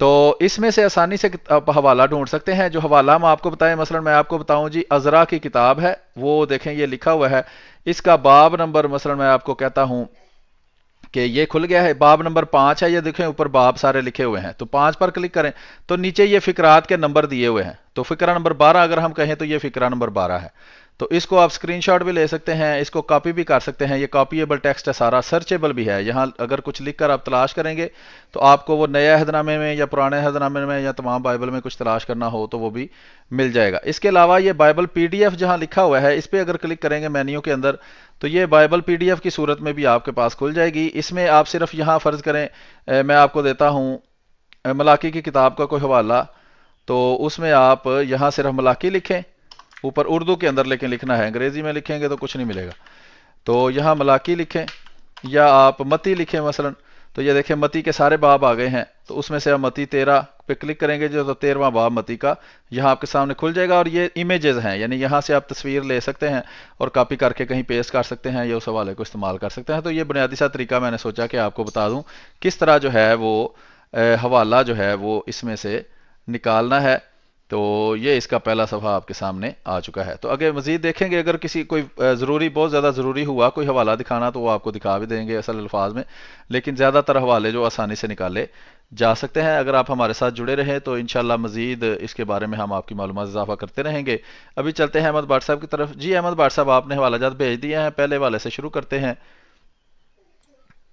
تو اس میں سے آسانی سے آپ حوالہ ڈھونڈ سکتے ہیں. جو حوالہ ہم آپ کو بتائیں، مثلا میں آپ کو بتاؤں جی عذرا کی کتاب ہے، وہ دیکھیں یہ لکھا ہوا ہے، اس کا باب نمبر مثلا میں آپ کو کہتا ہوں کہ یہ کھل گیا ہے، باب نمبر 5 ہے، یہ دیکھیں اوپر باب سارے لکھے ہوئے ہیں، تو 5 پر کلک کریں تو نیچے یہ فقرات کے نمبر دیے ہوئے ہیں. تو فقرہ نمبر 12 اگر ہم کہیں تو یہ فقرہ نمبر 12 ہے. تو اس کو آپ اسکرین شاٹ بھی لے سکتے ہیں، اس کو کاپی بھی کر سکتے ہیں، یہ کاپیبل ٹیکسٹ ہے سارا، سرچیبل بھی ہے. یہاں اگر کچھ لکھ کر آپ تلاش کریں گے تو آپ کو وہ نئے عہد نامے میں یا پرانے عہد نامے میں یا تمام بائبل میں کچھ تلاش کرنا ہو تو وہ بھی مل جائے گا. اس کے علاوہ یہ بائبل پی ڈی ایف جہاں لکھا ہوا ہے اس پہ اگر کلک کریں گے مینیو کے اندر تو یہ بائبل پی ڈی ایف کی صورت میں بھی آپ کے پاس کھل جائے گی. اس میں آپ صرف یہاں فرض کریں میں آپ کو دیتا ہوں ملاکی کی کتاب کا کوئی حوالہ، تو اس میں آپ یہاں صرف ملاکی لکھیں اوپر اردو کے اندر، لیکن لکھنا ہے انگریزی میں لکھیں گے تو کچھ نہیں ملے گا. تو یہاں ملاکی لکھیں یا آپ متی لکھیں مثلا، تو یہ دیکھیں متی کے سارے باب آ گئے ہیں، تو اس میں سے آپ متی 13 پہ کلک کریں گے جو تو 13واں باب متی کا یہاں آپ کے سامنے کھل جائے گا. اور یہ امیجز ہیں، یعنی یہاں سے آپ تصویر لے سکتے ہیں اور کاپی کر کے کہیں پیسٹ کر سکتے ہیں یا اس حوالے کو استعمال کر سکتے ہیں. تو یہ بنیادی سا طریقہ میں نے سوچا کہ آپ کو بتا دوں کس طرح جو ہے وہ حوالہ جو ہے وہ اس میں سے نکالنا ہے. تو یہ اس کا پہلا صفحہ آپ کے سامنے آ چکا ہے. تو اگر مزید دیکھیں گے، اگر کسی کوئی ضروری بہت زیادہ ضروری ہوا کوئی حوالہ دکھانا تو وہ آپ کو دکھا بھی دیں گے اصل الفاظ میں، لیکن زیادہ تر حوالے جو آسانی سے نکالے جا سکتے ہیں. اگر آپ ہمارے ساتھ جڑے رہیں تو انشاءاللہ مزید اس کے بارے میں ہم آپ کی معلومات اضافہ کرتے رہیں گے. ابھی چلتے ہیں احمد بٹ صاحب کی طرف. جی احمد بٹ صاحب، آپ نے حوالہ جات بھیج دیے ہیں، پہلے حوالے سے شروع کرتے ہیں.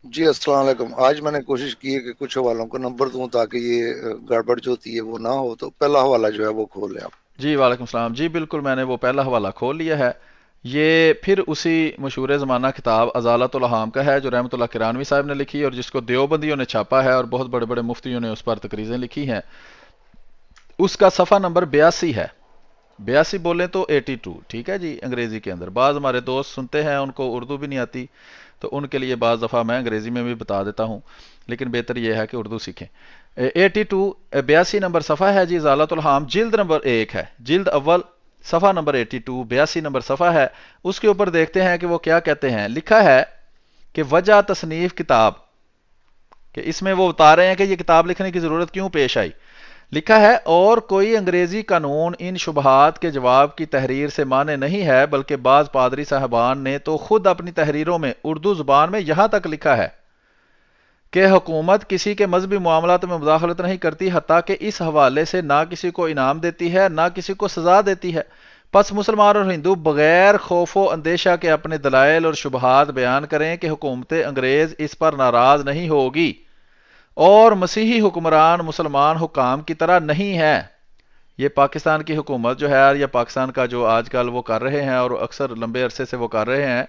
جی السلام علیکم. آج میں نے کوشش کی ہے کہ کچھ حوالوں کو نمبر دوں تاکہ یہ گڑبڑ جو ہوتی ہے وہ نہ ہو. تو پہلا حوالہ جو ہے وہ کھولیں آپ. جی وعلیکم السلام. جی بالکل، میں نے وہ پہلا حوالہ کھول لیا ہے. یہ پھر اسی مشہور زمانہ کتاب ازالت الحام کا ہے جو رحمۃ اللہ کرانوی صاحب نے لکھی اور جس کو دیوبندیوں نے چھاپا ہے اور بہت بڑے بڑے مفتیوں نے اس پر تقریزیں لکھی ہیں. اس کا صفحہ نمبر 82 ہے. 82 بولیں تو 82، ٹھیک ہے جی انگریزی کے اندر. بعض ہمارے دوست سنتے ہیں ان کو اردو بھی نہیں آتی تو ان کے لیے بعض دفعہ میں انگریزی میں بھی بتا دیتا ہوں، لیکن بہتر یہ ہے کہ اردو سیکھیں. 82 82 نمبر صفحہ ہے جی. ازالت الحام جلد نمبر 1 ہے، جلد اول صفحہ نمبر 82، 82 نمبر صفحہ ہے. اس کے اوپر دیکھتے ہیں کہ وہ کیا کہتے ہیں. لکھا ہے کہ وجہ تصنیف کتاب، کہ اس میں وہ بتا رہے ہیں کہ یہ کتاب لکھنے کی ضرورت کیوں پیش آئی. لکھا ہے اور کوئی انگریزی قانون ان شبہات کے جواب کی تحریر سے مانے نہیں ہے، بلکہ بعض پادری صاحبان نے تو خود اپنی تحریروں میں اردو زبان میں یہاں تک لکھا ہے کہ حکومت کسی کے مذہبی معاملات میں مداخلت نہیں کرتی، حتیٰ کہ اس حوالے سے نہ کسی کو انعام دیتی ہے نہ کسی کو سزا دیتی ہے. پس مسلمان اور ہندو بغیر خوف و اندیشہ کے اپنے دلائل اور شبہات بیان کریں کہ حکومت انگریز اس پر ناراض نہیں ہوگی اور مسیحی حکمران مسلمان حکام کی طرح نہیں ہے. یہ پاکستان کی حکومت جو ہے یا پاکستان کا جو آج کل وہ کر رہے ہیں اور اکثر لمبے عرصے سے وہ کر رہے ہیں،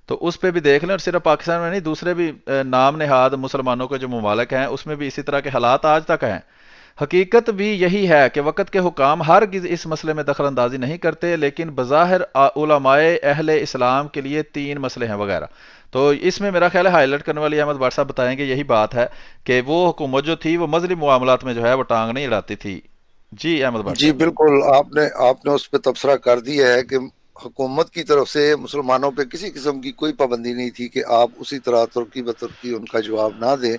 تو اس پہ بھی دیکھ لیں. اور صرف پاکستان میں نہیں، دوسرے بھی نام نہاد مسلمانوں کے جو ممالک ہیں اس میں بھی اسی طرح کے حالات آج تک ہیں. حقیقت بھی یہی ہے کہ وقت کے حکام ہرگز اس مسئلے میں دخل اندازی نہیں کرتے، لیکن بظاہر علماء اہل اسلام کے لیے 3 مسئلے ہیں وغیرہ. تو اس میں میرا خیال ہے ہائی لائٹ کرنے والی احمد بٹ صاحب بتائیں گے یہی بات ہے کہ وہ حکومت جو تھی وہ مذہبی معاملات میں جو ہے وہ ٹانگ نہیں اڑاتی تھی. جی احمد بٹ جی صاحب. بالکل، آپ نے اس پہ تبصرہ کر دیا ہے کہ حکومت کی طرف سے مسلمانوں پہ کسی قسم کی کوئی پابندی نہیں تھی کہ آپ اسی طرح ترکی بترکی ان کا جواب نہ دیں.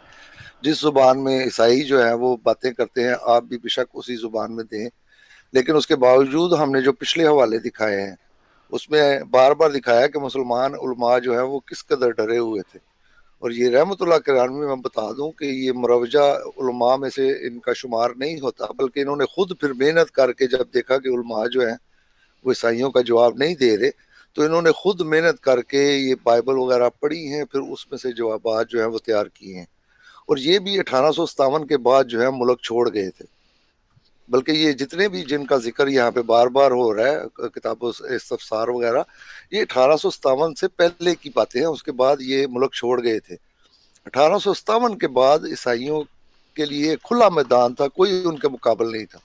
جس زبان میں عیسائی جو ہے وہ باتیں کرتے ہیں آپ بھی بے شک اسی زبان میں دیں. لیکن اس کے باوجود ہم نے جو پچھلے حوالے دکھائے ہیں اس میں بار بار دکھایا کہ مسلمان علماء جو ہے وہ کس قدر ڈرے ہوئے تھے. اور یہ رحمت اللہ کرانوی میں بتا دوں کہ یہ مروجہ علماء میں سے ان کا شمار نہیں ہوتا، بلکہ انہوں نے خود پھر محنت کر کے جب دیکھا کہ علماء جو ہیں وہ عیسائیوں کا جواب نہیں دے رہے تو انہوں نے خود محنت کر کے یہ بائبل وغیرہ پڑھی ہیں، پھر اس میں سے جوابات جو ہیں وہ تیار کیے ہیں. اور یہ بھی 1857 کے بعد جو ہے ملک چھوڑ گئے تھے. بلکہ یہ جتنے بھی جن کا ذکر یہاں پہ بار بار ہو رہا ہے کتاب استفسار وغیرہ، یہ 1857 سے پہلے کی باتیں ہیں. اس کے بعد یہ ملک چھوڑ گئے تھے. 1857 کے بعد عیسائیوں کے لیے کھلا میدان تھا، کوئی ان کے مقابل نہیں تھا.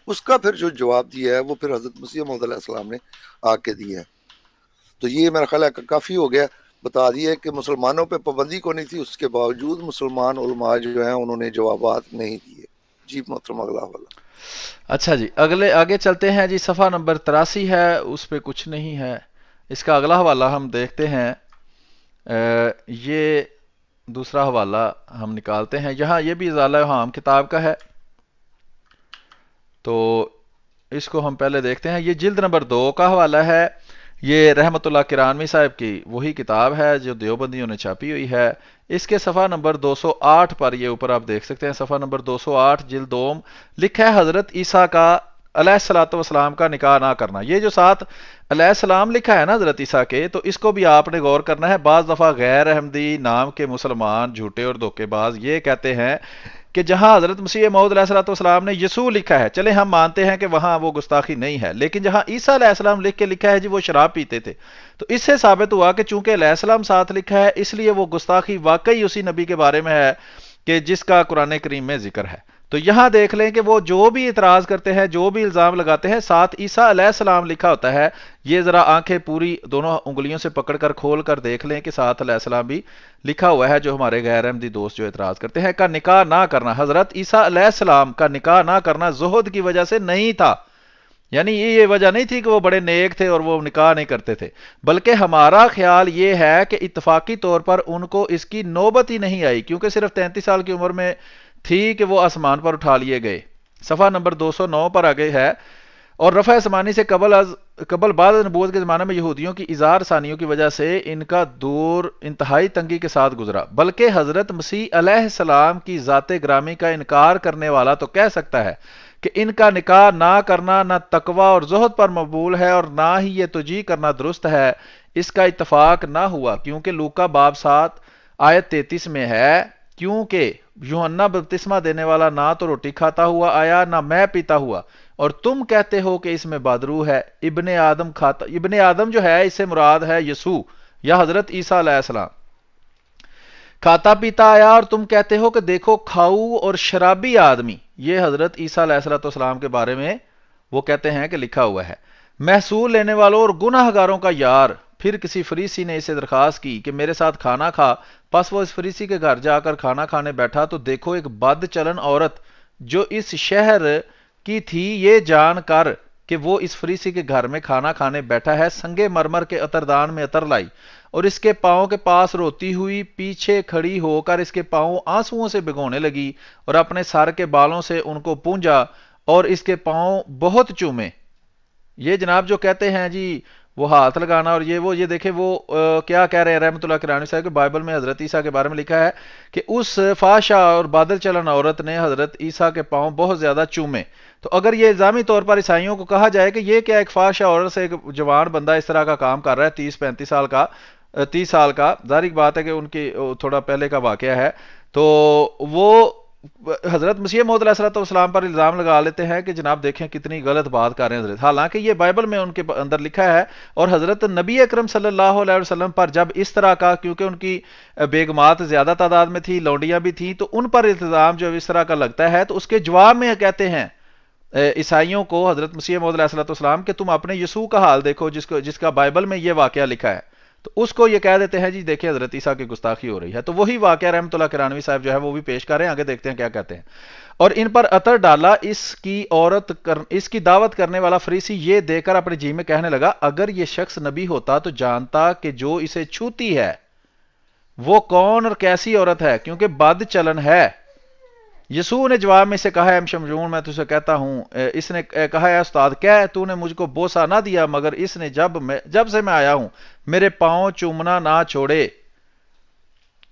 اس کا پھر جو جواب دیا ہے وہ پھر حضرت مسیح موعود علیہ السلام نے آ کے دیا ہے. تو یہ میرا خیال ہے کافی ہو گیا. بتا دیا کہ مسلمانوں پہ پابندی کو نہیں تھی، اس کے باوجود مسلمان علماء جو ہیں انہوں نے جوابات نہیں دیے. جی محترم اگلا والا. اچھا جی آگے چلتے ہیں جی. صفحہ نمبر 83 ہے، اس پہ کچھ نہیں ہے. اس کا اگلا حوالہ ہم دیکھتے ہیں. یہ دوسرا حوالہ ہم نکالتے ہیں. یہاں یہ بھی ازالہ اوہام کتاب کا ہے، تو اس کو ہم پہلے دیکھتے ہیں. یہ جلد نمبر 2 کا حوالہ ہے. یہ رحمت اللہ کرانوی صاحب کی وہی کتاب ہے جو دیوبندیوں نے چھاپی ہوئی ہے. اس کے صفحہ نمبر 208 پر، یہ اوپر آپ دیکھ سکتے ہیں، صفحہ نمبر 208 جلد دوم، لکھا ہے حضرت عیسیٰ کا علیہ الصلوۃ والسلام کا نکاح نہ کرنا. یہ جو ساتھ علیہ السلام لکھا ہے نا حضرت عیسیٰ کے، تو اس کو بھی آپ نے غور کرنا ہے. بعض دفعہ غیر احمدی نام کے مسلمان جھوٹے اور دھوکے باز یہ کہتے ہیں کہ جہاں حضرت مسیح موعود علیہ الصلوۃ والسلام نے یسوع لکھا ہے، چلے ہم مانتے ہیں کہ وہاں وہ گستاخی نہیں ہے، لیکن جہاں عیسیٰ علیہ السلام لکھ کے لکھا ہے جی وہ شراب پیتے تھے، تو اس سے ثابت ہوا کہ چونکہ علیہ السلام ساتھ لکھا ہے اس لیے وہ گستاخی واقعی اسی نبی کے بارے میں ہے کہ جس کا قرآن کریم میں ذکر ہے. تو یہاں دیکھ لیں کہ وہ جو بھی اعتراض کرتے ہیں، جو بھی الزام لگاتے ہیں، ساتھ عیسیٰ علیہ السلام لکھا ہوتا ہے. یہ ذرا آنکھیں پوری دونوں انگلیوں سے پکڑ کر کھول کر دیکھ لیں کہ ساتھ علیہ السلام بھی لکھا ہوا ہے. جو ہمارے غیر احمدی دوست جو اعتراض کرتے ہیں کا نکاح نہ کرنا، حضرت عیسیٰ علیہ السلام کا نکاح نہ کرنا زہد کی وجہ سے نہیں تھا. یعنی یہ وجہ نہیں تھی کہ وہ بڑے نیک تھے اور وہ نکاح نہیں کرتے تھے، بلکہ ہمارا خیال یہ ہے کہ اتفاقی طور پر ان کو اس کی نوبت ہی نہیں آئی، کیونکہ صرف 33 سال کی عمر میں تھی کہ وہ آسمان پر اٹھا لیے گئے. صفحہ نمبر 209 پر آگے ہے. اور رفع آسمانی سے قبل بعد نبوت کے زمانے میں یہودیوں کی اظہار ثانیوں کی وجہ سے ان کا دور انتہائی تنگی کے ساتھ گزرا، بلکہ حضرت مسیح علیہ السلام کی ذات گرامی کا انکار کرنے والا تو کہہ سکتا ہے کہ ان کا نکاح نہ کرنا نہ تقوی اور زہد پر مقبول ہے اور نہ ہی یہ تجیح کرنا درست ہے. اس کا اتفاق نہ ہوا، کیونکہ لوکا باب 7 آیت 33 میں ہے، کیونکہ یوحنا بپتسمہ دینے والا نہ تو روٹی کھاتا ہوا آیا نہ میں پیتا ہوا، اور تم کہتے ہو کہ اس میں بادرو ہے. ابن آدم کھاتا، ابن آدم جو ہے اس سے مراد ہے یسوع یا حضرت عیسیٰ علیہ السلام، کھاتا پیتا آیا اور تم کہتے ہو کہ دیکھو کھاؤ اور شرابی آدمی. یہ حضرت عیسیٰ علیہ السلام کے بارے میں وہ کہتے ہیں کہ لکھا ہوا ہے. محصول لینے والوں اور گناہ گاروں کا یار. پھر کسی فریسی نے اسے درخواست کی کہ میرے ساتھ کھانا کھا. پس وہ اس فریسی کے گھر جا کر کھانا کھانے بیٹھا تو دیکھو ایک بد چلن عورت جو اس شہر کی تھی، یہ جان کر کہ وہ اس فریسی کے گھر میں کھانا کھانے بیٹھا ہے، سنگے مرمر کے عطردان میں عطر لائی اور اس کے پاؤں کے پاس روتی ہوئی پیچھے کھڑی ہو کر اس کے پاؤں آنسوؤں سے بھگونے لگی اور اپنے سر کے بالوں سے ان کو پونجا اور اس کے پاؤں بہت چومے. یہ جناب جو کہتے ہیں جی وہ ہاتھ لگانا اور یہ دیکھیں وہ کیا کہہ رہے ہیں رحمت اللہ کرانی صاحب کہ بائبل میں حضرت عیسیٰ کے بارے میں لکھا ہے کہ اس فحشہ اور بادل چلن عورت نے حضرت عیسیٰ کے پاؤں بہت زیادہ چومے. تو اگر یہ الزامی طور پر عیسائیوں کو کہا جائے کہ یہ کیا ایک فحشہ عورت سے ایک جوان بندہ اس طرح کا کام کر رہا ہے 30-35 سال کا، 30 سال کا، ظاہر بات ہے کہ ان کی تھوڑا پہلے کا واقعہ ہے، تو وہ حضرت مسیح موعود علیہ السلام پر الزام لگا لیتے ہیں کہ جناب دیکھیں کتنی غلط بات کر رہے ہیں حضرت، حالانکہ یہ بائبل میں ان کے اندر لکھا ہے. اور حضرت نبی اکرم صلی اللہ علیہ وسلم پر جب اس طرح کا، کیونکہ ان کی بیگمات زیادہ تعداد میں تھی، لونڈیاں بھی تھیں، تو ان پر الزام جو اس طرح کا لگتا ہے تو اس کے جواب میں کہتے ہیں عیسائیوں کو حضرت مسیح موعود علیہ السلام کہ تم اپنے یسوع کا حال دیکھو جس کا بائبل میں یہ واقعہ لکھا ہے. تو اس کو یہ کہہ دیتے ہیں جی دیکھیں حضرت عیسیٰ کی گستاخی ہو رہی ہے. تو وہی واقعہ رحمت اللہ کرانوی صاحب جو ہے وہ بھی پیش کر رہے ہیں، آگے دیکھتے ہیں کیا کہتے ہیں. اور ان پر عطر ڈالا. اس کی دعوت کرنے والا فریسی یہ دیکھ کر اپنے جی میں کہنے لگا اگر یہ شخص نبی ہوتا تو جانتا کہ جو اسے چھوتی ہے وہ کون اور کیسی عورت ہے، کیونکہ بد چلن ہے. یسوع نے جواب میں سے کہا ہے شمشون میں تجھے کہتا ہوں، اس نے کہا ہے استاد کیا تو نے مجھ کو بوسہ نہ دیا مگر اس نے جب سے میں آیا ہوں میرے پاؤں چومنا نہ چھوڑے.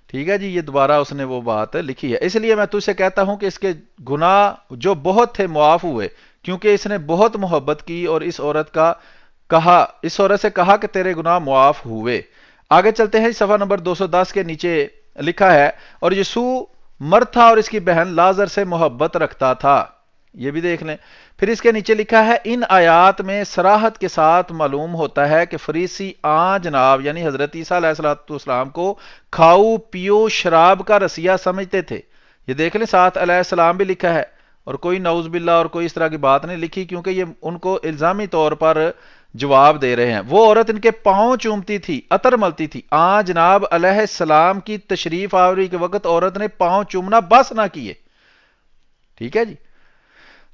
ٹھیک ہے جی، یہ دوبارہ اس نے وہ بات لکھی ہے. اس لیے میں تجھ سے کہتا ہوں کہ اس کے گناہ جو بہت تھے معاف ہوئے، کیونکہ اس نے بہت محبت کی. اور اس عورت سے کہا کہ تیرے گناہ معاف ہوئے. آگے چلتے ہیں، صفحہ نمبر 210 کے نیچے لکھا ہے اور یسوع مرد تھا اور اس کی بہن لازر سے محبت رکھتا تھا. یہ بھی دیکھ لیں. پھر اس کے نیچے لکھا ہے ان آیات میں صراحت کے ساتھ معلوم ہوتا ہے کہ فریسی جناب یعنی حضرت عیسیٰ علیہ السلام کو کھاؤ پیو شراب کا رسیہ سمجھتے تھے. یہ دیکھ لیں ساتھ علیہ السلام بھی لکھا ہے اور کوئی نعوذ باللہ اور کوئی اس طرح کی بات نہیں لکھی، کیونکہ یہ ان کو الزامی طور پر جواب دے رہے ہیں. وہ عورت ان کے پاؤں چومتی تھی، عطر ملتی تھی. جناب علیہ السلام کی تشریف آوری کے وقت عورت نے پاؤں چومنا بس نہ کیے. ٹھیک ہے جی.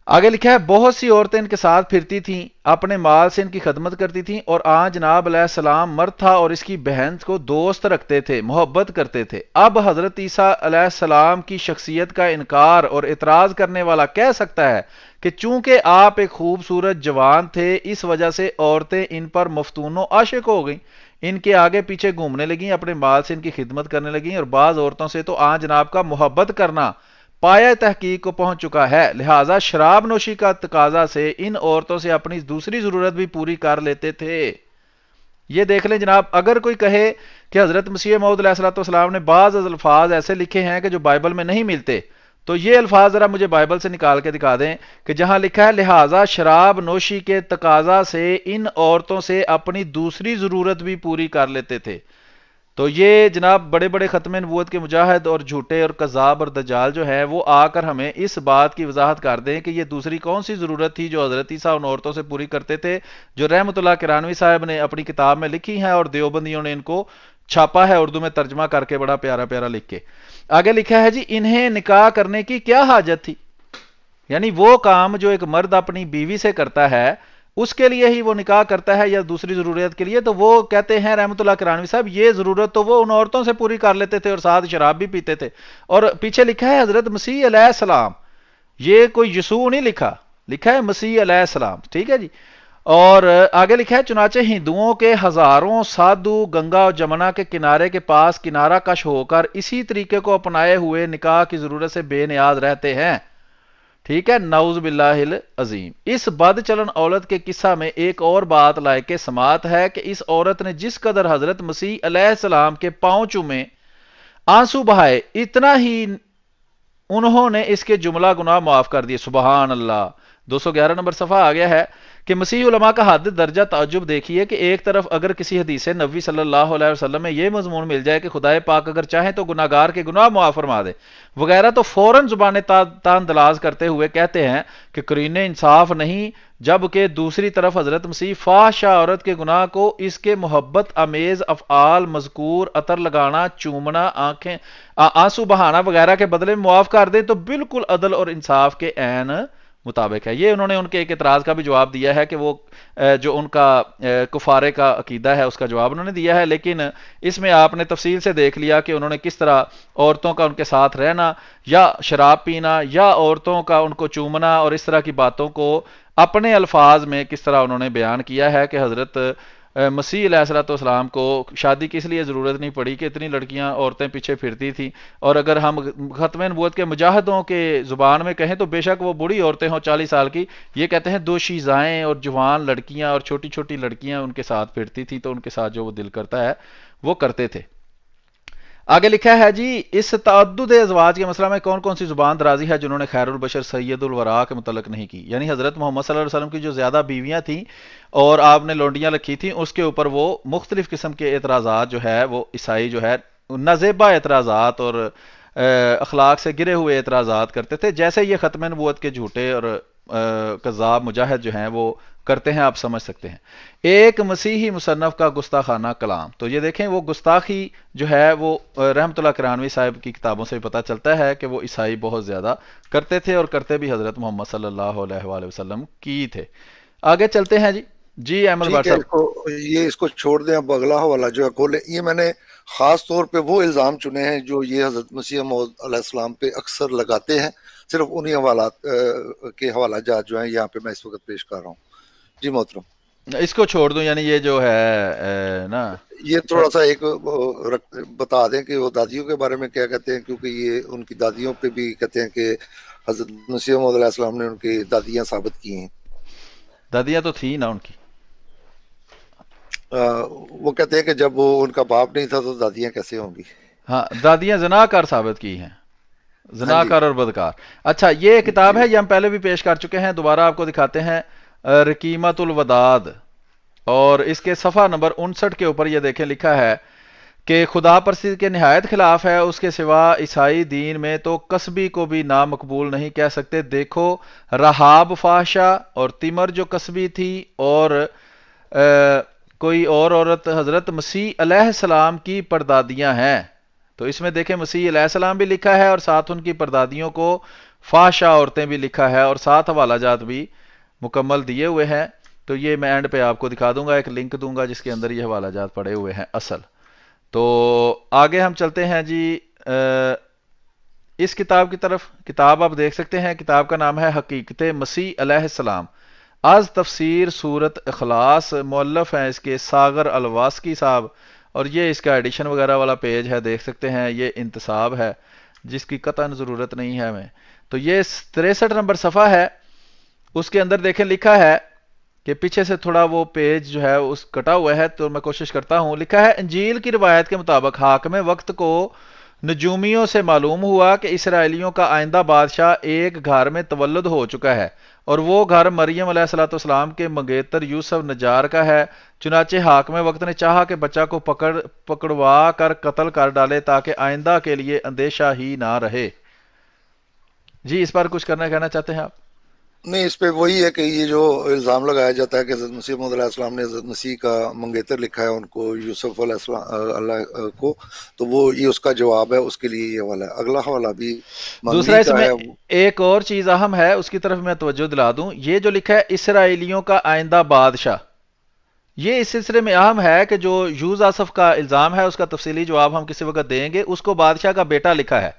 آگے لکھا ہے بہت سی عورتیں ان کے ساتھ پھرتی تھیں، اپنے مال سے ان کی خدمت کرتی تھیں، اور آن جناب علیہ السلام مرد تھا اور اس کی بہن کو دوست رکھتے تھے، محبت کرتے تھے۔ اب حضرت عیسیٰ علیہ السلام کی شخصیت کا انکار اور اعتراض کرنے والا کہہ سکتا ہے کہ چونکہ آپ ایک خوبصورت جوان تھے، اس وجہ سے عورتیں ان پر مفتون و عاشق ہو گئیں، ان کے آگے پیچھے گھومنے لگیں، اپنے مال سے ان کی خدمت کرنے لگیں، اور بعض عورتوں سے تو آن جناب کا محبت کرنا پایہ تحقیق کو پہنچ چکا ہے، لہذا شراب نوشی کا تقاضا سے ان عورتوں سے اپنی دوسری ضرورت بھی پوری کر لیتے تھے۔ یہ دیکھ لیں جناب، اگر کوئی کہے کہ حضرت مسیح موعود علیہ الصلوۃ والسلام نے بعض الفاظ ایسے لکھے ہیں کہ جو بائبل میں نہیں ملتے، تو یہ الفاظ ذرا مجھے بائبل سے نکال کے دکھا دیں کہ جہاں لکھا ہے لہذا شراب نوشی کے تقاضا سے ان عورتوں سے اپنی دوسری ضرورت بھی پوری کر لیتے تھے۔ تو یہ جناب بڑے بڑے ختم نبوت کے مجاہد اور جھوٹے اور کذاب اور دجال جو ہے وہ آ کر ہمیں اس بات کی وضاحت کر دیں کہ یہ دوسری کون سی ضرورت تھی جو حضرت عیسیٰ ان عورتوں سے پوری کرتے تھے، جو رحمت اللہ کرانوی صاحب نے اپنی کتاب میں لکھی ہیں اور دیوبندیوں نے ان کو چھاپا ہے اردو میں ترجمہ کر کے بڑا پیارا پیارا لکھ کے۔ آگے لکھا ہے جی انہیں نکاح کرنے کی کیا حاجت تھی، یعنی وہ کام جو ایک مرد اپنی بیوی سے کرتا ہے اس کے لیے ہی وہ نکاح کرتا ہے یا دوسری ضرورت کے لیے، تو وہ کہتے ہیں رحمت اللہ کرانوی صاحب یہ ضرورت تو وہ ان عورتوں سے پوری کر لیتے تھے اور ساتھ شراب بھی پیتے تھے۔ اور پیچھے لکھا ہے حضرت مسیح علیہ السلام، یہ کوئی یسوع نہیں لکھا، لکھا ہے مسیح علیہ السلام، ٹھیک ہے جی۔ اور آگے لکھا ہے چنانچہ ہندوؤں کے ہزاروں سادھو گنگا اور جمنا کے کنارے کے پاس کنارہ کش ہو کر اسی طریقے کو اپنائے ہوئے نکاح کی ضرورت سے بے نیاز رہتے ہیں، ٹھیک ہے، نعوذ باللہ العظیم۔ اس بد چلن عورت کے قصہ میں ایک اور بات لائق سماعت ہے کہ اس عورت نے جس قدر حضرت مسیح علیہ السلام کے پاؤں چومے، آنسو بہائے، اتنا ہی انہوں نے اس کے جملہ گناہ معاف کر دیے۔ سبحان اللہ۔ 211 نمبر صفحہ آ گیا ہے کہ مسیح علماء کا حد درجہ تعجب دیکھیے کہ ایک طرف اگر کسی حدیث نبوی صلی اللہ علیہ وسلم میں یہ مضمون مل جائے کہ خدائے پاک اگر چاہیں تو گناہگار کے گناہ معاف فرما دے وغیرہ، تو فوراً زبان تان دلاز کرتے ہوئے کہتے ہیں کہ قرین انصاف نہیں، جبکہ دوسری طرف حضرت مسیح فاحشہ عورت کے گناہ کو اس کے محبت امیز افعال مذکور، عطر لگانا، چومنا، آنسو بہانا وغیرہ کے بدلے میں معاف کر دیں تو بالکل عدل اور انصاف کے عین مطابق ہے۔ یہ انہوں نے ان کے ایک اعتراض کا بھی جواب دیا ہے کہ وہ جو ان کا کفارے کا عقیدہ ہے اس کا جواب انہوں نے دیا ہے، لیکن اس میں آپ نے تفصیل سے دیکھ لیا کہ انہوں نے کس طرح عورتوں کا ان کے ساتھ رہنا یا شراب پینا یا عورتوں کا ان کو چومنا اور اس طرح کی باتوں کو اپنے الفاظ میں کس طرح انہوں نے بیان کیا ہے کہ حضرت مسیح علیہ الصلوۃ والسلام کو شادی کی اس لیے ضرورت نہیں پڑی کہ اتنی لڑکیاں عورتیں پیچھے پھرتی تھیں، اور اگر ہم ختم نبوت کے مجاہدوں کے زبان میں کہیں تو بے شک وہ بوڑھی عورتیں ہوں 40 سال کی، یہ کہتے ہیں دوشیزائیں اور جوان لڑکیاں اور چھوٹی چھوٹی لڑکیاں ان کے ساتھ پھرتی تھی تو ان کے ساتھ جو وہ دل کرتا ہے وہ کرتے تھے۔ آگے لکھا ہے جی اس تعدد ازواج کے مسئلہ میں کون کون سی زبان درازی ہے جنہوں نے خیر البشر سید الورا کے متعلق نہیں کی، یعنی حضرت محمد صلی اللہ علیہ وسلم کی جو زیادہ بیویاں تھیں اور آپ نے لونڈیاں رکھی تھیں، اس کے اوپر وہ مختلف قسم کے اعتراضات جو ہے وہ عیسائی جو ہے نازیبا اعتراضات اور اخلاق سے گرے ہوئے اعتراضات کرتے تھے، جیسے یہ ختم نبوت کے جھوٹے اور کذاب مجاہد جو ہیں وہ کرتے ہیں، آپ سمجھ سکتے ہیں۔ ایک مسیحی مصنف کا گستاخانہ کلام، تو یہ دیکھیں وہ گستاخی جو ہے وہ رحمت اللہ کرانوی صاحب کی کتابوں سے پتہ چلتا ہے کہ وہ عیسائی بہت زیادہ کرتے تھے اور کرتے بھی حضرت محمد صلی اللہ علیہ وآلہ وسلم کی تھے۔ آگے چلتے ہیں جی۔ جی احمد بھٹ صاحب، یہ اس کو چھوڑ دیں، اب اگلا حوالہ جو ہے کھولیں۔ یہ میں نے خاص طور پہ وہ الزام چنے ہیں جو یہ حضرت مسیح موعود علیہ السلام پہ اکثر لگاتے ہیں، صرف انہی حوالات کے حوالہ جات جو ہیں یہاں پہ میں اس وقت پیش کر رہا ہوں۔ جی محترم، اس کو چھوڑ دوں، یعنی یہ جو ہے نا یہ تھوڑا سا ایک بتا دیں کہ وہ دادیوں کے بارے میں کیا کہتے ہیں، کیونکہ یہ ان کی دادیوں پہ بھی کہتے ہیں کہ حضرت مسیح موعود علیہ السلام نے ان کی دادیاں ثابت کی ہیں۔ دادیاں تو تھی نا ان کی، وہ کہتے ہیں کہ جب وہ ان کا باپ نہیں تھا تو دادیاں کیسے ہوں گی؟ ہاں دادیاں زناکار ثابت کی ہیں، ہاں جی زناکار اور بدکار۔ اچھا یہ کتاب جی ہے، یہ ہم پہلے بھی پیش کر چکے ہیں، دوبارہ آپ کو دکھاتے ہیں، رقیمت الوداد، اور اس کے صفحہ نمبر 59 کے اوپر یہ دیکھیں لکھا ہے کہ خدا پرستی کے نہایت خلاف ہے، اس کے سوا عیسائی دین میں تو کسبی کو بھی نامقبول نہیں کہہ سکتے۔ دیکھو رہاب فاحشہ اور تمر جو کسبی تھی، اور کوئی اور عورت حضرت مسیح علیہ السلام کی پردادیاں ہیں، تو اس میں دیکھیں مسیح علیہ السلام بھی لکھا ہے اور ساتھ ان کی پردادیوں کو فحشا عورتیں بھی لکھا ہے، اور 7 حوالہ جات بھی مکمل دیے ہوئے ہیں. تو یہ میں اینڈ پہ آپ کو دکھا دوں گا، ایک لنک دوں گا جس کے اندر یہ حوالہ جات پڑے ہوئے ہیں اصل. تو آگے ہم چلتے ہیں جی اس کتاب کی طرف. کتاب آپ دیکھ سکتے ہیں، کتاب کا نام ہے حقیقت مسیح علیہ السلام از تفسیر صورت اخلاص. مؤلف ہیں اس کے ساغر الواسکی صاحب، اور یہ اس کا ایڈیشن وغیرہ والا پیج ہے، دیکھ سکتے ہیں. یہ انتصاب ہے جس کی قطعاً ضرورت نہیں ہے ہمیں. تو یہ 63 نمبر صفحہ ہے، اس کے اندر دیکھیں لکھا ہے کہ پیچھے سے تھوڑا وہ پیج جو ہے اس کٹا ہوا ہے، تو میں کوشش کرتا ہوں. لکھا ہے انجیل کی روایت کے مطابق حاکم وقت کو نجومیوں سے معلوم ہوا کہ اسرائیلیوں کا آئندہ بادشاہ ایک گھر میں تولد ہو چکا ہے، اور وہ گھر مریم علیہ السلام کے منگیتر یوسف نجار کا ہے. چنانچہ حاکم وقت نے چاہا کہ بچہ کو پکڑوا کر قتل کر ڈالے تاکہ آئندہ کے لیے اندیشہ ہی نہ رہے. جی اس پر کچھ کہنا چاہتے ہیں آپ؟ نہیں، اس پہ وہی ہے کہ یہ جو الزام لگایا جاتا ہے کہ حضرت مسیح موعود علیہ السلام نے حضرت مسیح کا منگیتر لکھا ہے ان کو، یوسف علیہ السلام اللہ کو، تو وہ یہ اس کا جواب ہے، اس کے لیے یہ حوالہ ہے. اگلا حوالہ بھی دوسرا منگنی اس کا میں ہے. ایک اور چیز اہم ہے، اس کی طرف میں توجہ دلا دوں. یہ جو لکھا ہے اسرائیلیوں کا آئندہ بادشاہ، یہ اس سلسلے میں اہم ہے کہ جو یوز آصف کا الزام ہے اس کا تفصیلی جواب ہم کسی وقت دیں گے. اس کو بادشاہ کا بیٹا لکھا ہے.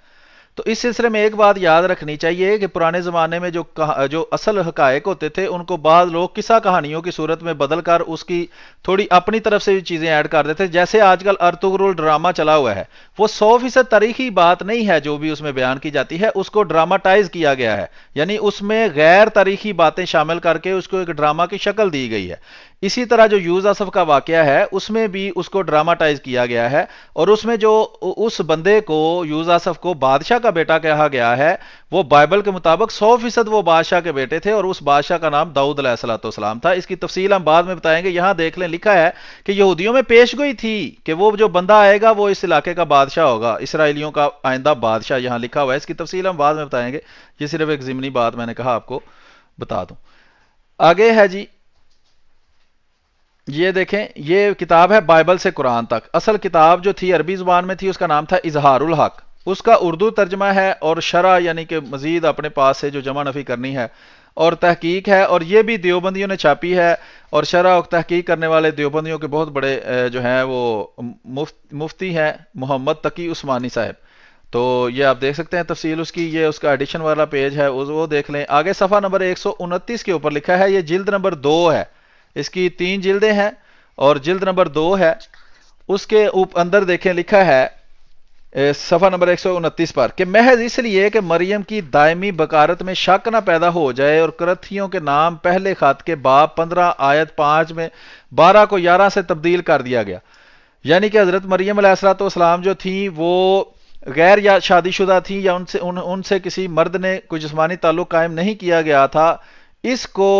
تو اس سلسلے میں ایک بات یاد رکھنی چاہیے کہ پرانے زمانے میں جو اصل حقائق ہوتے تھے ان کو بعض لوگ قصہ کہانیوں کی صورت میں بدل کر اس کی تھوڑی اپنی طرف سے چیزیں ایڈ کر دیتے. جیسے آج کل ارطغرل ڈرامہ چلا ہوا ہے، وہ 100% تاریخی بات نہیں ہے جو بھی اس میں بیان کی جاتی ہے، اس کو ڈراماٹائز کیا گیا ہے، یعنی اس میں غیر تاریخی باتیں شامل کر کے اس کو ایک ڈرامہ کی شکل دی گئی ہے. اسی طرح جو یوز آصف کا واقعہ ہے اس میں بھی اس کو ڈراماٹائز کیا گیا ہے، اور اس میں جو اس بندے کو یوز آصف کو بادشاہ کا بیٹا کہا گیا ہے، وہ بائبل کے مطابق 100% وہ بادشاہ کے بیٹے تھے، اور اس بادشاہ کا نام داؤد علیہ السلام تھا. اس کی تفصیل ہم بعد میں بتائیں گے. یہاں دیکھ لیں لکھا ہے کہ یہودیوں میں پیش گوئی تھی کہ وہ جو بندہ آئے گا وہ اس علاقے کا بادشاہ ہوگا، اسرائیلیوں کا آئندہ بادشاہ یہاں لکھا ہوا ہے. اس کی تفصیل ہم بعد میں بتائیں گے، یہ صرف ایک ضمنی بات میں نے کہا آپ کو بتا دوں. آگے ہے جی، یہ دیکھیں یہ کتاب ہے بائبل سے قرآن تک. اصل کتاب جو تھی عربی زبان میں تھی، اس کا نام تھا اظہار الحق. اس کا اردو ترجمہ ہے، اور شرح یعنی کہ مزید اپنے پاس سے جو جمع نفی کرنی ہے اور تحقیق ہے، اور یہ بھی دیوبندیوں نے چھاپی ہے. اور شرح اور تحقیق کرنے والے دیوبندیوں کے بہت بڑے جو ہیں وہ مفتی ہیں محمد تقی عثمانی صاحب. تو یہ آپ دیکھ سکتے ہیں تفصیل اس کی، یہ اس کا ایڈیشن والا پیج ہے، وہ دیکھ لیں. آگے صفحہ نمبر 129 کے اوپر لکھا ہے، یہ جلد نمبر 2 ہے، اس کی 3 جلدیں ہیں اور جلد نمبر 2 ہے. اس کے اندر دیکھیں لکھا ہے صفحہ نمبر 129 پر کہ محض اس لیے کہ مریم کی دائمی بکارت میں شک نہ پیدا ہو جائے، اور کرتھیوں کے نام پہلے خط کے باب 15 آیت 5 میں 12 کو 11 سے تبدیل کر دیا گیا. یعنی کہ حضرت مریم علیہ السلام جو تھیں وہ غیر یا شادی شدہ تھیں، یا ان سے کسی مرد نے کوئی جسمانی تعلق قائم نہیں کیا گیا تھا. اس کو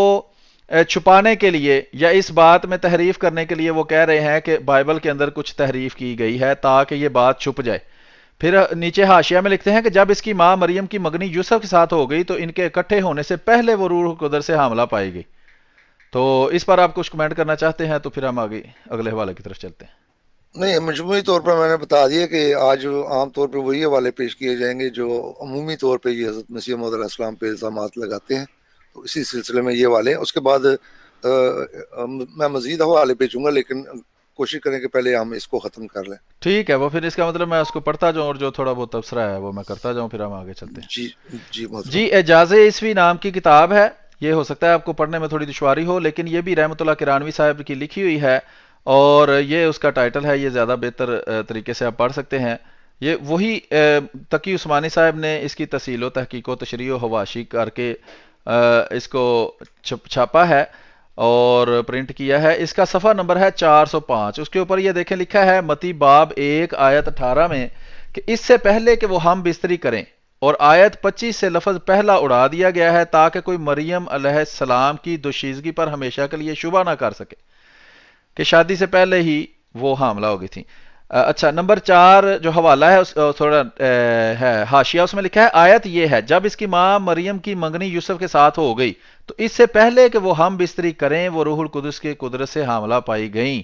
چھپانے کے لیے یا اس بات میں تحریف کرنے کے لیے وہ کہہ رہے ہیں کہ بائبل کے اندر کچھ تحریف کی گئی ہے تاکہ یہ بات چھپ جائے. پھر نیچے حاشیہ میں لکھتے ہیں کہ جب اس کی ماں مریم کی مگنی یوسف کے ساتھ ہو گئی تو ان کے اکٹھے ہونے سے پہلے وہ روح القدس سے حاملہ پائی گئی. تو اس پر آپ کچھ کمنٹ کرنا چاہتے ہیں تو پھر ہم آگے اگلے حوالے کی طرف چلتے ہیں. نہیں، مجموعی طور پر میں نے بتا دیا کہ آج عام طور پہ وہی حوالے پیش کیے جائیں گے جو عمومی طور پہ یہ حضرت مسیح موعود علیہ السلام پہ الزامات لگاتے ہیں. تو اسی سلسلے میں یہ حوالے ہیں. اس کے بعد میں مزید حوالے بھیجوں گا، لیکن کوشش کریں کہ پہلے ہم اس کو ختم کر لیں. ٹھیک ہے، وہ پھر اس کا مطلب میں اس کو پڑھتا جاؤں اور جو تھوڑا بہت تبصرہ ہے وہ میں کرتا جاؤں، پھر ہم آگے چلتے ہیں. جی محترم. جی اعجاز عیسوی نام کی کتاب ہے. یہ ہو سکتا ہے آپ کو پڑھنے میں تھوڑی دشواری ہو، لیکن یہ بھی رحمۃ اللہ کرانوی صاحب کی لکھی ہوئی ہے، اور یہ اس کا ٹائٹل ہے. یہ زیادہ بہتر طریقے سے آپ پڑھ سکتے ہیں. یہ وہی تقی عثمانی صاحب نے اس کی تفصیل و تحقیق و تشریح و حواشی کر کے اس کو چھاپا ہے اور پرنٹ کیا ہے. اس کا صفحہ نمبر ہے 405. اس کے اوپر یہ دیکھیں لکھا ہے متی باب 1 آیت 18 میں کہ اس سے پہلے کہ وہ ہم بستری کریں، اور آیت 25 سے لفظ پہلا اڑا دیا گیا ہے تاکہ کوئی مریم علیہ السلام کی دوشیزگی پر ہمیشہ کے لیے شبہ نہ کر سکے کہ شادی سے پہلے ہی وہ حاملہ ہو گئی تھیں. اچھا، نمبر 4 جو حوالہ ہے تھوڑا ہے حاشیہ، اس میں لکھا ہے آیت یہ ہے جب اس کی ماں مریم کی منگنی یوسف کے ساتھ ہو گئی تو اس سے پہلے کہ وہ ہم بستری کریں وہ روح القدس کے قدرت سے حاملہ پائی گئیں.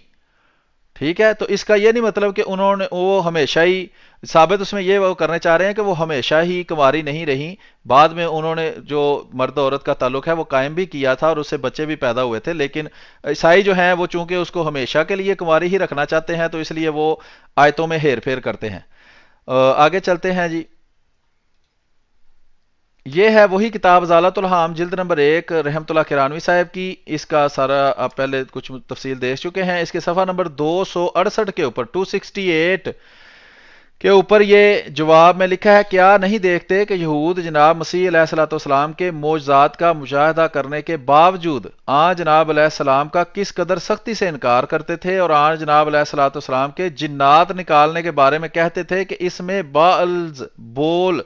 ٹھیک ہے، تو اس کا یہ نہیں مطلب کہ انہوں نے وہ ہمیشہ ہی ثابت، اس میں یہ وہ کرنے چاہ رہے ہیں کہ وہ ہمیشہ ہی کنواری نہیں رہیں، بعد میں انہوں نے جو مرد عورت کا تعلق ہے وہ قائم بھی کیا تھا اور اس سے بچے بھی پیدا ہوئے تھے، لیکن عیسائی جو ہیں وہ چونکہ اس کو ہمیشہ کے لیے کنواری ہی رکھنا چاہتے ہیں تو اس لیے وہ آیتوں میں ہیر پھیر کرتے ہیں۔ آگے چلتے ہیں جی، یہ ہے وہی کتاب ضالۃ الحام جلد نمبر 1 رحمت اللہ کرانوی صاحب کی، اس کا سارا آپ پہلے کچھ تفصیل دیکھ چکے ہیں۔ اس کے صفحہ نمبر 268 کے اوپر 268 کے اوپر یہ جواب میں لکھا ہے، کیا نہیں دیکھتے کہ یہود جناب مسیح علیہ الصلوۃ والسلام کے معجزات کا مشاہدہ کرنے کے باوجود آن جناب علیہ السلام کا کس قدر سختی سے انکار کرتے تھے، اور آن جناب علیہ الصلوۃ والسلام کے جنات نکالنے کے بارے میں کہتے تھے کہ اس میں بعض بول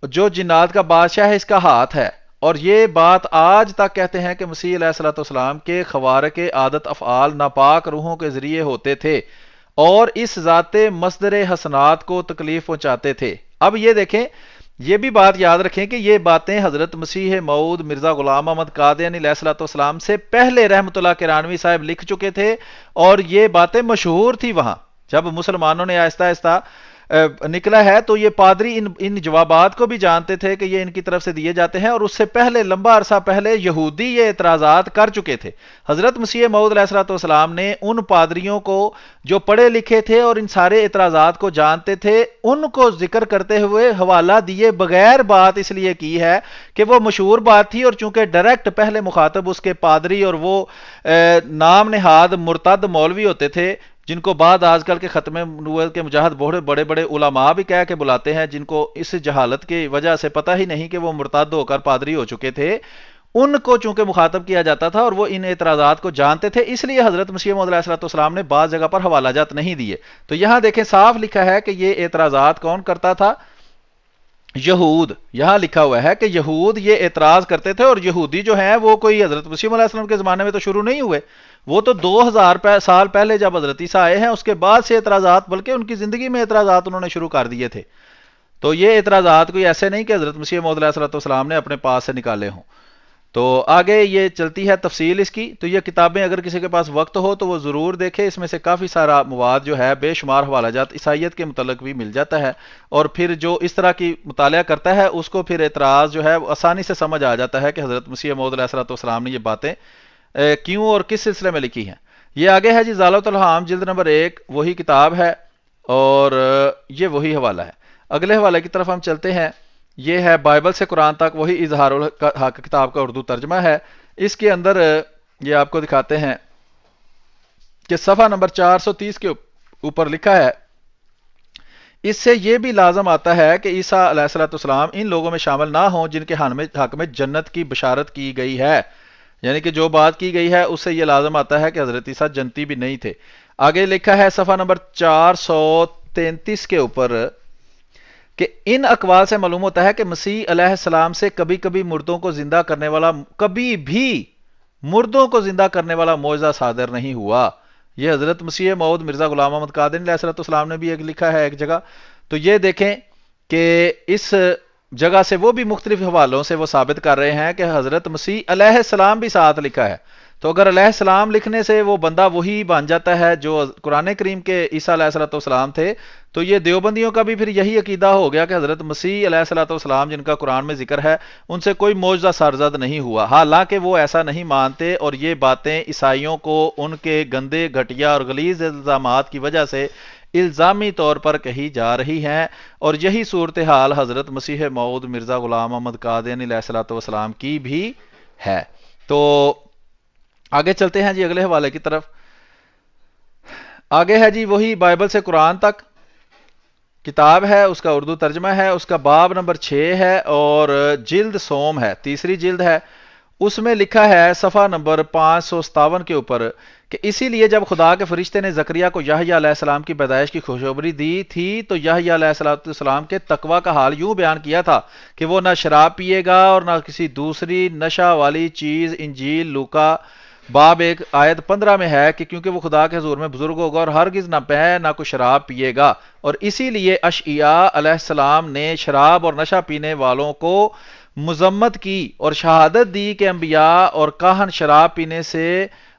جو جنات کا بادشاہ ہے اس کا ہاتھ ہے، اور یہ بات آج تک کہتے ہیں کہ مسیح علیہ الصلوۃ والسلام کے خوارق عادت افعال ناپاک روحوں کے ذریعے ہوتے تھے اور اس ذات مصدر حسنات کو تکلیف پہنچاتے تھے۔ اب یہ دیکھیں، یہ بھی بات یاد رکھیں کہ یہ باتیں حضرت مسیح موعود مرزا غلام احمد قادیانی علیہ الصلوۃ والسلام سے پہلے رحمت اللہ کرانوی صاحب لکھ چکے تھے، اور یہ باتیں مشہور تھی وہاں جب مسلمانوں نے آہستہ آہستہ نکلا ہے، تو یہ پادری ان جوابات کو بھی جانتے تھے کہ یہ ان کی طرف سے دیے جاتے ہیں، اور اس سے پہلے لمبا عرصہ پہلے یہودی یہ اعتراضات کر چکے تھے۔ حضرت مسیح موعود علیہ الصلوۃ والسلام نے ان پادریوں کو جو پڑھے لکھے تھے اور ان سارے اعتراضات کو جانتے تھے، ان کو ذکر کرتے ہوئے حوالہ دیے بغیر بات اس لیے کی ہے کہ وہ مشہور بات تھی، اور چونکہ ڈائریکٹ پہلے مخاطب اس کے پادری اور وہ نام نہاد مرتد مولوی ہوتے تھے، جن کو بعد آج کل کے ختم نبوت کے مجاہد بڑے بڑے علماء بھی کہہ کے بلاتے ہیں، جن کو اس جہالت کی وجہ سے پتہ ہی نہیں کہ وہ مرتد ہو کر پادری ہو چکے تھے، ان کو چونکہ مخاطب کیا جاتا تھا اور وہ ان اعتراضات کو جانتے تھے، اس لیے حضرت مسیح موعود علیہ الصلوۃ والسلام نے بعض جگہ پر حوالہ جات نہیں دیے۔ تو یہاں دیکھیں صاف لکھا ہے کہ یہ اعتراضات کون کرتا تھا؟ یہود۔ یہاں لکھا ہوا ہے کہ یہود یہ اعتراض کرتے تھے، اور یہودی جو ہیں وہ کوئی حضرت مسیح علیہ السلام کے زمانے میں تو شروع نہیں ہوئے، وہ تو 2000 سال پہلے جب حضرت عیسیٰ آئے ہیں اس کے بعد سے اعتراضات، بلکہ ان کی زندگی میں اعتراضات انہوں نے شروع کر دیے تھے۔ تو یہ اعتراضات کوئی ایسے نہیں کہ حضرت مسیح موعود علیہ السلام نے اپنے پاس سے نکالے ہوں۔ تو آگے یہ چلتی ہے تفصیل اس کی، تو یہ کتابیں اگر کسی کے پاس وقت ہو تو وہ ضرور دیکھے، اس میں سے کافی سارا مواد جو ہے بے شمار حوالہ جات عیسائیت کے متعلق بھی مل جاتا ہے، اور پھر جو اس طرح کی مطالعہ کرتا ہے اس کو پھر اعتراض جو ہے آسانی سے سمجھ آ جاتا ہے کہ حضرت مسیح موعود علیہ السلام نے یہ باتیں کیوں اور کس سلسلے میں لکھی ہیں۔ یہ آگے ہے جی ضالۃ الحام جلد نمبر 1، وہی کتاب ہے اور یہ وہی حوالہ ہے۔ اگلے حوالے کی طرف ہم چلتے ہیں، یہ ہے بائبل سے قرآن تک وہی اظہار الحق کتاب کا اردو ترجمہ ہے۔ اس کے اندر یہ آپ کو دکھاتے ہیں کہ صفحہ نمبر 430 کے اوپر لکھا ہے، اس سے یہ بھی لازم آتا ہے کہ عیسیٰ علیہ السلام ان لوگوں میں شامل نہ ہوں جن کے حق میں جنت کی بشارت کی گئی ہے، یعنی کہ جو بات کی گئی ہے اس سے یہ لازم آتا ہے کہ حضرت عیسیٰ جنتی بھی نہیں تھے۔ آگے لکھا ہے صفحہ نمبر 433 کے اوپر کہ ان اقوال سے معلوم ہوتا ہے کہ مسیح علیہ السلام سے کبھی کبھی مردوں کو زندہ کرنے والا معجزہ صادر نہیں ہوا۔ یہ حضرت مسیح موعود مرزا غلام احمد قادیانی علیہ السلام نے بھی ایک لکھا ہے ایک جگہ۔ تو یہ دیکھیں کہ اس جگہ سے وہ بھی مختلف حوالوں سے وہ ثابت کر رہے ہیں کہ حضرت مسیح علیہ السلام بھی ساتھ لکھا ہے۔ تو اگر علیہ السلام لکھنے سے وہ بندہ وہی بن جاتا ہے جو قرآن کریم کے عیسیٰ علیہ السلام تھے، تو یہ دیوبندیوں کا بھی پھر یہی عقیدہ ہو گیا کہ حضرت مسیح علیہ السلام جن کا قرآن میں ذکر ہے ان سے کوئی معجزہ سرزد نہیں ہوا، حالانکہ وہ ایسا نہیں مانتے، اور یہ باتیں عیسائیوں کو ان کے گندے گھٹیا اور غلیظ الزامات کی وجہ سے الزامی طور پر کہی جا رہی ہیں، اور یہی صورتحال حضرت مسیح موعود مرزا غلام احمد قادیانی علیہ السلام کی بھی ہے۔ تو آگے چلتے ہیں جی اگلے حوالے کی طرف۔ آگے ہے جی وہی بائبل سے قرآن تک کتاب ہے، اس کا اردو ترجمہ ہے، اس کا باب نمبر 6 ہے اور جلد سوم ہے، تیسری جلد ہے۔ اس میں لکھا ہے صفحہ نمبر 557 کے اوپر کہ اسی لیے جب خدا کے فرشتے نے زکریا کو یحییٰ علیہ السلام کی پیدائش کی خوشخبری دی تھی تو یحییٰ علیہ السلام کے تقوی کا حال یوں بیان کیا تھا کہ وہ نہ شراب پیے گا اور نہ کسی دوسری نشہ والی چیز۔ انجیل لوکا باب 1 آیت 15 میں ہے کہ کیونکہ وہ خدا کے حضور میں بزرگ ہوگا اور ہرگز نہ پے نہ کوئی شراب پیے گا، اور اسی لیے اشعیاء علیہ السلام نے شراب اور نشہ پینے والوں کو مذمت کی اور شہادت دی کہ انبیاء اور کاہن شراب پینے سے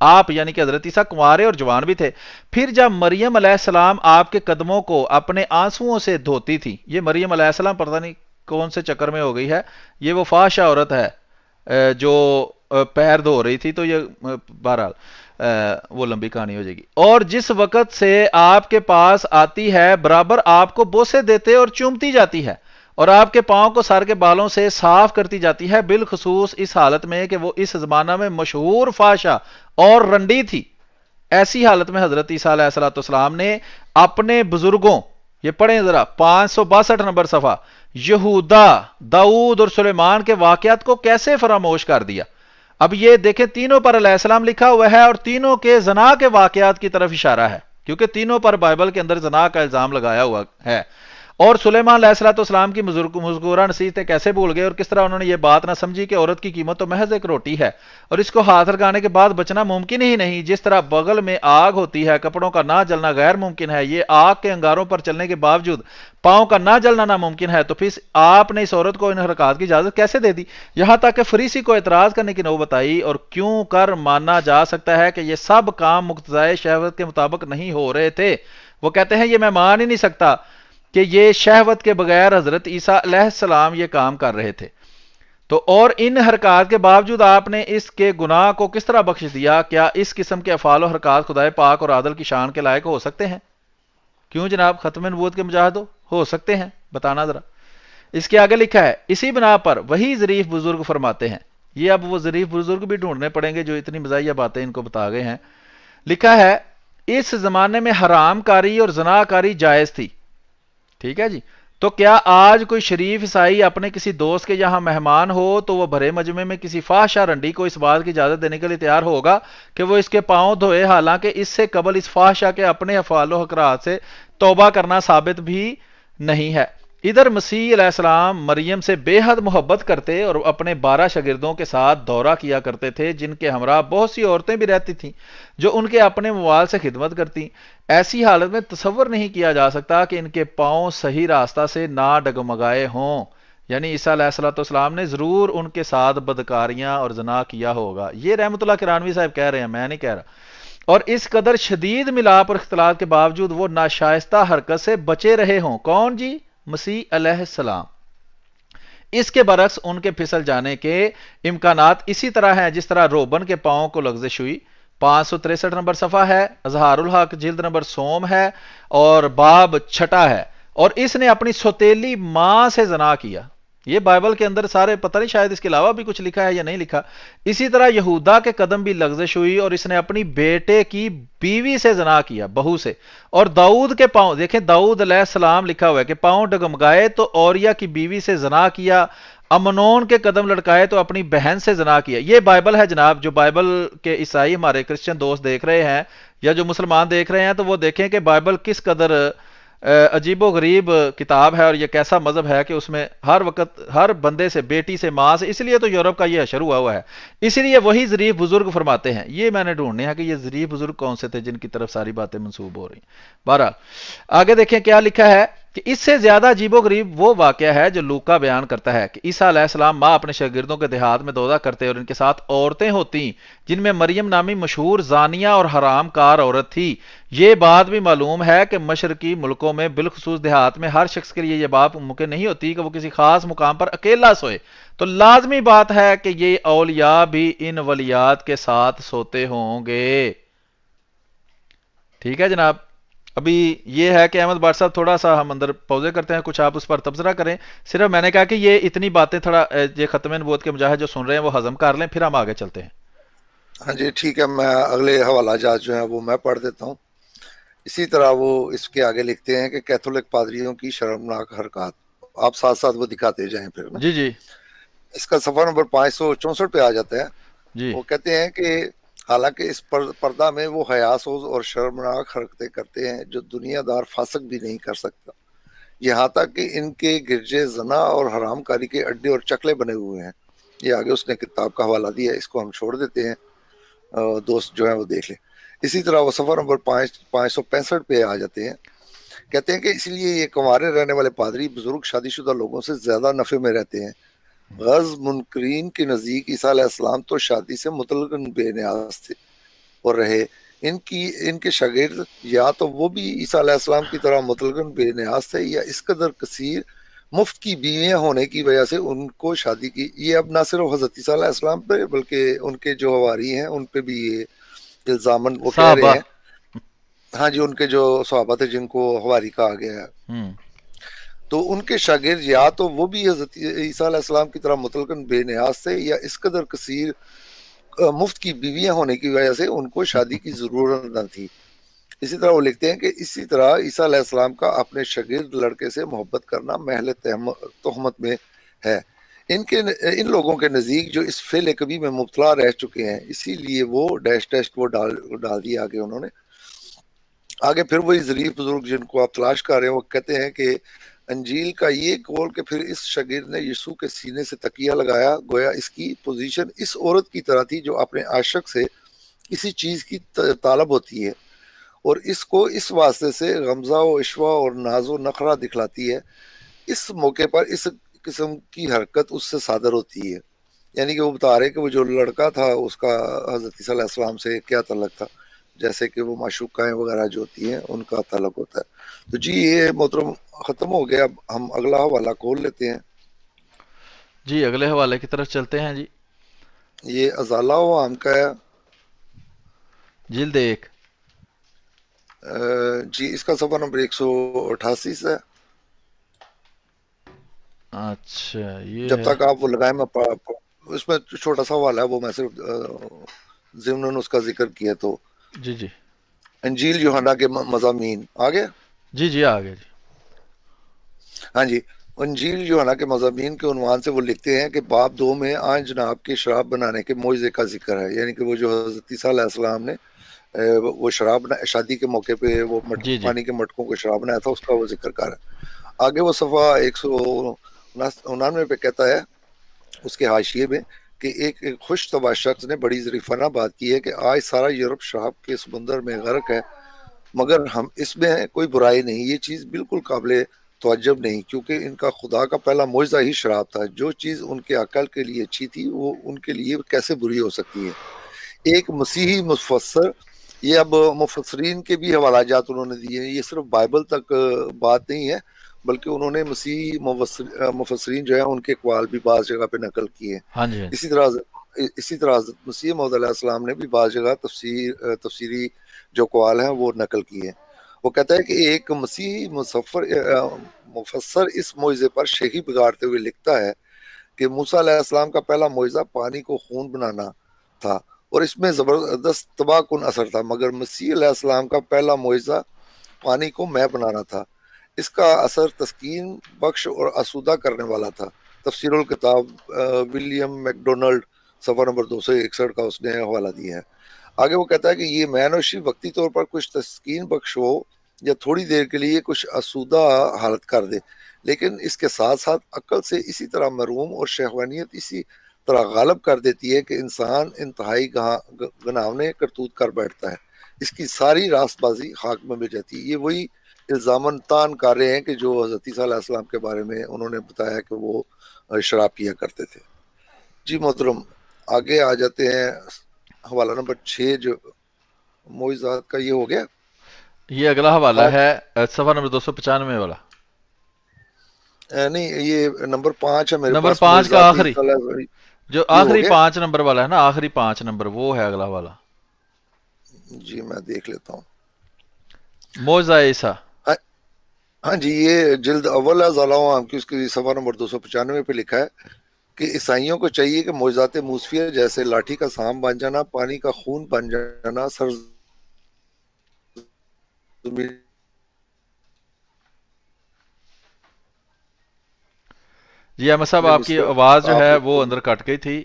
آپ یعنی کہ حضرت عیسیٰ کنوارے اور جوان بھی تھے. پھر جب مریم علیہ السلام آپ کے قدموں کو اپنے آنسوؤں سے دھوتی تھی. یہ مریم علیہ السلام پتہ نہیں کون سے چکر میں ہو گئی ہے, یہ وہ فحشہ عورت ہے جو پیر دھو رہی تھی. تو یہ بہرحال وہ لمبی کہانی ہو جائے گی. اور جس وقت سے آپ کے پاس آتی ہے برابر آپ کو بوسے دیتے اور چومتی جاتی ہے, اور آپ کے پاؤں کو سر کے بالوں سے صاف کرتی جاتی ہے, بالخصوص اس حالت میں کہ وہ اس زمانہ میں مشہور فحشہ اور رنڈی تھی. ایسی حالت میں حضرت عیسیٰ علیہ السلام نے اپنے بزرگوں, یہ پڑھیں ذرا 562 نمبر صفحہ, یہودا, داؤد اور سلیمان کے واقعات کو کیسے فراموش کر دیا. اب یہ دیکھیں تینوں پر علیہ السلام لکھا ہوا ہے اور تینوں کے زنا کے واقعات کی طرف اشارہ ہے, کیونکہ تینوں پر بائبل کے اندر زنا کا الزام لگایا ہوا ہے. اور سلیمان علیہ السلام کی مذکورہ نصیحتیں کیسے بھول گئے, اور کس طرح انہوں نے یہ بات نہ سمجھی کہ عورت کی قیمت تو محض ایک روٹی ہے اور اس کو ہاتھ لگانے کے بعد بچنا ممکن ہی نہیں. جس طرح بغل میں آگ ہوتی ہے, کپڑوں کا نہ جلنا غیر ممکن ہے, یہ آگ کے انگاروں پر چلنے کے باوجود پاؤں کا نہ جلنا ناممکن ہے, تو پھر آپ نے اس عورت کو ان حرکات کی اجازت کیسے دے دی. یہاں تک کہ فریسی کو اعتراض کرنے کی نوبت آئی, اور کیوں کر مانا جا سکتا ہے کہ یہ سب کام مقتضائے شہوت کے مطابق نہیں ہو رہے تھے. وہ کہتے ہیں یہ میں مان ہی نہیں سکتا کہ یہ شہوت کے بغیر حضرت عیسیٰ علیہ السلام یہ کام کر رہے تھے. تو اور ان حرکات کے باوجود آپ نے اس کے گناہ کو کس طرح بخش دیا. کیا اس قسم کے افعال و حرکات خدائے پاک اور عادل کی شان کے لائق ہو سکتے ہیں؟ کیوں جناب, ختم نبوت کے مجاہدوں ہو سکتے ہیں, بتانا ذرا. اس کے آگے لکھا ہے, اسی بنا پر وہی ظریف بزرگ فرماتے ہیں. یہ اب وہ ظریف بزرگ بھی ڈھونڈنے پڑیں گے جو اتنی مزاحیہ باتیں ان کو بتا گئے ہیں. لکھا ہے اس زمانے میں حرام کاری اور زنا کاری جائز تھی. ٹھیک ہے جی, تو کیا آج کوئی شریف عیسائی اپنے کسی دوست کے یہاں مہمان ہو تو وہ بھرے مجمع میں کسی فحشہ رنڈی کو اس بات کی اجازت دینے کے لیے تیار ہوگا کہ وہ اس کے پاؤں دھوئے, حالانکہ اس سے قبل اس فحشہ کے اپنے افعال و حرکات سے توبہ کرنا ثابت بھی نہیں ہے. ادھر مسیح علیہ السلام مریم سے بے حد محبت کرتے اور اپنے 12 شاگردوں کے ساتھ دورہ کیا کرتے تھے, جن کے ہمراہ بہت سی عورتیں بھی رہتی تھیں جو ان کے اپنے موال سے خدمت کرتی. ایسی حالت میں تصور نہیں کیا جا سکتا کہ ان کے پاؤں صحیح راستہ سے نہ ڈگمگائے ہوں, یعنی عیسیٰ علیہ السلام نے ضرور ان کے ساتھ بدکاریاں اور زنا کیا ہوگا. یہ رحمت اللہ کرانوی صاحب کہہ رہے ہیں, میں نہیں کہہ رہا. اور اس قدر شدید ملاپ اور اختلاط کے باوجود وہ ناشائستہ حرکت سے بچے رہے ہوں. کون جی؟ مسیح علیہ السلام. اس کے برعکس ان کے پھسل جانے کے امکانات اسی طرح ہیں جس طرح روبن کے پاؤں کو لغزش ہوئی. 563 نمبر صفحہ ہے, اظہار الحق جلد نمبر سوم ہے اور باب چھٹا ہے. اور اس نے اپنی سوتیلی ماں سے زنا کیا. یہ بائبل کے اندر سارے پتہ نہیں, شاید اس کے علاوہ بھی کچھ لکھا ہے یا نہیں لکھا. اسی طرح یہودا کے قدم بھی لغزش ہوئی اور اس نے اپنی بیٹے کی بیوی سے زنا کیا, بہو سے. اور داؤد کے پاؤں, دیکھیں داؤد علیہ السلام لکھا ہوا ہے کہ پاؤں ڈگمگائے تو اوریا کی بیوی سے زنا کیا. امنون کے قدم لٹکائے تو اپنی بہن سے زنا کیا. یہ بائبل ہے جناب. جو بائبل کے عیسائی ہمارے کرسچن دوست دیکھ رہے ہیں یا جو مسلمان دیکھ رہے ہیں تو وہ دیکھیں کہ بائبل کس قدر عجیب و غریب کتاب ہے اور یہ کیسا مذہب ہے کہ اس میں ہر وقت ہر بندے سے, بیٹی سے, ماں سے. اس لیے تو یورپ کا یہ حشر ہوا ہے. اسی لیے وہی ظریف بزرگ فرماتے ہیں. یہ میں نے ڈھونڈنے ہیں کہ یہ ظریف بزرگ کون سے تھے جن کی طرف ساری باتیں منسوب ہو رہی ہیں. بہرحال آگے دیکھیں کیا لکھا ہے کہ اس سے زیادہ عجیب و غریب وہ واقعہ ہے جو لوکا بیان کرتا ہے کہ عیسیٰ علیہ السلام ماں اپنے شاگردوں کے دیہات میں دودہ کرتے اور ان کے ساتھ عورتیں ہوتی جن میں مریم نامی مشہور زانیہ اور حرام کار عورت تھی. یہ بات بھی معلوم ہے کہ مشرقی ملکوں میں بالخصوص دیہات میں ہر شخص کے لیے یہ بات ممکن نہیں ہوتی کہ وہ کسی خاص مقام پر اکیلا سوئے. تو لازمی بات ہے کہ یہ اولیاء بھی ان ولیات کے ساتھ سوتے ہوں گے. ٹھیک ہے جناب. ابھی یہ ہے کہ احمد بٹ صاحب تھوڑا سا ہم اندر پوزے کرتے ہیں, کچھ آپ اس پر تبصرہ کریں. صرف میں نے کہا کہ یہ اتنی باتیں تھوڑا یہ ختم نبوت کے مجاہد جو سن رہے ہیں وہ ہضم کر لیں, پھر ہم آگے چلتے ہیں. ہاں جی ٹھیک ہے, میں اگلے حوالہ جات جو ہیں وہ میں پڑھ دیتا ہوں. اسی طرح وہ اس کے آگے لکھتے ہیں کہ کیتھولک پادریوں کی شرمناک حرکات, آپ ساتھ ساتھ وہ دکھاتے جائیں پھر نا. جی جی اس کا صفحہ نمبر 564 پہ آ جاتا ہے. جی وہ کہتے ہیں کہ حالانکہ اس پردہ میں وہ حیاسوز اور شرمناک حرکتیں کرتے ہیں جو دنیا دار فاسق بھی نہیں کر سکتا, یہاں تک کہ ان کے گرجے زنا اور حرام کاری کے اڈے اور چکلے بنے ہوئے ہیں. یہ آگے اس نے کتاب کا حوالہ دیا ہے, اس کو ہم چھوڑ دیتے ہیں, دوست جو ہیں وہ دیکھ لیں. اسی طرح وہ صفحہ نمبر 565 پہ آ جاتے ہیں. کہتے ہیں کہ اس لیے یہ کنوارے رہنے والے پادری بزرگ شادی شدہ لوگوں سے زیادہ نفع میں رہتے ہیں. غز منکرین کے نزدیک عیسیٰ علیہ السلام تو شادی سے مطلق بے نیاز تھے. اور رہے۔ ان کے شاگرد یا تو وہ بھی عیسیٰ علیہ السلام کی طرح مطلقاً بے نیاز تھے، یا اس قدر کثیر مفت کی بیویاں ہونے کی وجہ سے ان کو شادی کی۔ یہ اب نہ صرف حضرت عیسیٰ علیہ السلام پہ بلکہ ان کے جو حواری ہیں ان پہ بھی یہ الزامن وہ کہہ رہے صحابہ۔ ہیں۔ ہاں جی، ان کے جو صحابہ تھے جن کو حواری کہا گیا ہے، ہوں تو ان کے شاگرد یا تو وہ بھی حضرت عیسیٰ علیہ السلام کی طرح مطلقاً بے نیاز تھے، یا اس قدر کثیر مفت کی بیویاں ہونے کی وجہ سے ان کو شادی کی ضرورت نہ تھی۔ اسی طرح وہ لکھتے ہیں کہ اسی طرح عیسیٰ علیہ السلام کا اپنے شاگرد لڑکے سے محبت کرنا محل تہمت میں ہے۔ ان لوگوں کے نزدیک جو اس فعل کبھی میں مبتلا رہ چکے ہیں، اسی لیے وہ ڈیش ڈیش وہ ڈال دیا آگے انہوں نے۔ آگے پھر وہی ظریف بزرگ جن کو آپ تلاش کر رہے ہیں وہ کہتے ہیں کہ انجیل کا یہ قول کہ پھر اس شاگرد نے یسوع کے سینے سے تکیہ لگایا، گویا اس کی پوزیشن اس عورت کی طرح تھی جو اپنے عاشق سے کسی چیز کی طالب ہوتی ہے اور اس کو اس واسطے سے غمزہ و عشوہ اور ناز و نخرہ دکھلاتی ہے۔ اس موقع پر اس قسم کی حرکت اس سے صادر ہوتی ہے۔ یعنی کہ وہ بتا رہے کہ وہ جو لڑکا تھا اس کا حضرت عیسیٰ علیہ السلام سے کیا تعلق تھا، جیسے کہ وہ معشوقائیں وغیرہ جو ہوتی ہیں ان کا تعلق ہوتا ہے۔ تو جی یہ محترم ختم ہو گیا، اب ہم اگلا حوالہ کھول لیتے ہیں۔ جی اگلے حوالے کی طرف چلتے ہیں جی۔ یہ ازالہ و عام کا ہے، جلد 1۔ جی اس کا صفحہ نمبر 188 سے۔ اچھا یہ جب ہے۔ تک آپ وہ لگائیں میں اس میں چھوٹا سا حوالہ ہے، وہ میں صرف ضمن اس کا ذکر کیا۔ تو جی جی انجیل یوحنا کے مضامین آگے۔ جی جی آگے جی۔ ہاں جی، انجیل یوحنا کے مضامین کے عنوان سے وہ لکھتے ہیں کہ باب 2 میں آن جناب کے شراب بنانے کے معجزے کا ذکر ہے، یعنی کہ وہ جو حضرت عیسیٰ علیہ السلام نے وہ شراب شادی کے موقع پہ وہ جی جی پانی کے مٹکوں کو شراب بنایا تھا، اس کا وہ ذکر کر رہا ہے۔ آگے وہ صفحہ 199 پہ کہتا ہے اس کے حاشیے میں کہ ایک خوش طبع شخص نے بڑی ظریفانہ بات کی ہے کہ آج سارا یورپ شراب کے سمندر میں غرق ہے، مگر ہم اس میں کوئی برائی نہیں، یہ چیز بالکل قابل توجب نہیں، کیونکہ ان کا خدا کا پہلا معجزہ ہی شراب تھا۔ جو چیز ان کے عقل کے لیے اچھی تھی وہ ان کے لیے کیسے بری ہو سکتی ہے۔ ایک مسیحی مفسر، یہ اب مفسرین کے بھی حوالہ جات انہوں نے دیے ہیں، یہ صرف بائبل تک بات نہیں ہے بلکہ انہوں نے مسیحی مفسرین جو ہیں ان کے اقوال بھی بعض جگہ پہ نقل کیے ہیں۔ ہاں جی۔ اسی طرح حضرت مسیح موعود علیہ السلام نے بھی بعض جگہ تفسیری جو اقوال ہیں وہ نقل کیے ہیں۔ وہ کہتا ہے کہ ایک مسیحی مفسر اس معجزے پر شہی بگاڑتے ہوئے لکھتا ہے کہ موسیٰ علیہ السلام کا پہلا معجزہ پانی کو خون بنانا تھا اور اس میں زبردست تباہ کن اثر تھا، مگر مسیح علیہ السلام کا پہلا معجزہ پانی کو مے بنانا تھا، اس کا اثر تسکین بخش اور آسودہ کرنے والا تھا۔ تفسیر الکتاب ولیم میکڈونلڈ صفحہ نمبر 261 کا اس نے حوالہ دیا ہے۔ آگے وہ کہتا ہے کہ یہ مے نوشی وقتی طور پر کچھ تسکین بخش ہو یا تھوڑی دیر کے لیے کچھ آسودہ حالت کر دے، لیکن اس کے ساتھ ساتھ عقل سے اسی طرح محروم اور شہوانیت اسی طرح غالب کر دیتی ہے کہ انسان انتہائی گناونے کرتوت کر بیٹھتا ہے، اس کی ساری راست بازی خاک میں مل جاتی ہے۔ یہ وہی الزامن تان کر رہے ہیں کہ جو حضرت عیسیٰ علیہ السلام کے بارے میں انہوں نے بتایا کہ وہ شراب پیا کرتے تھے۔ جی محترم آگے آ جاتے ہیں، حوالہ نمبر 6 جو معجزات کا یہ ہو گیا۔ یہ اگلا حوالہ ہے صفحہ نمبر 295 والا۔ نہیں یہ نمبر 5 ہے میرے نمبر پاس، 5 کا معجزات آخری، جو یہ ہو آخری گیا۔ 5 نمبر والا ہے نا، آخری 5 نمبر وہ ہے اگلا والا، جی میں دیکھ لیتا ہوں۔ معجزہ عیسیٰ۔ ہاں جی یہ جلد اول ہے ضلع عام کی، اس کی صفحہ نمبر 295 پہ لکھا ہے کہ عیسائیوں کو چاہیے کہ معجزات موسفیہ جیسے لاٹھی کا سام بن جانا، پانی کا خون بن جانا، جی احمد صاحب آپ کی آواز جو آپ ہے وہ اندر کٹ گئی تھی،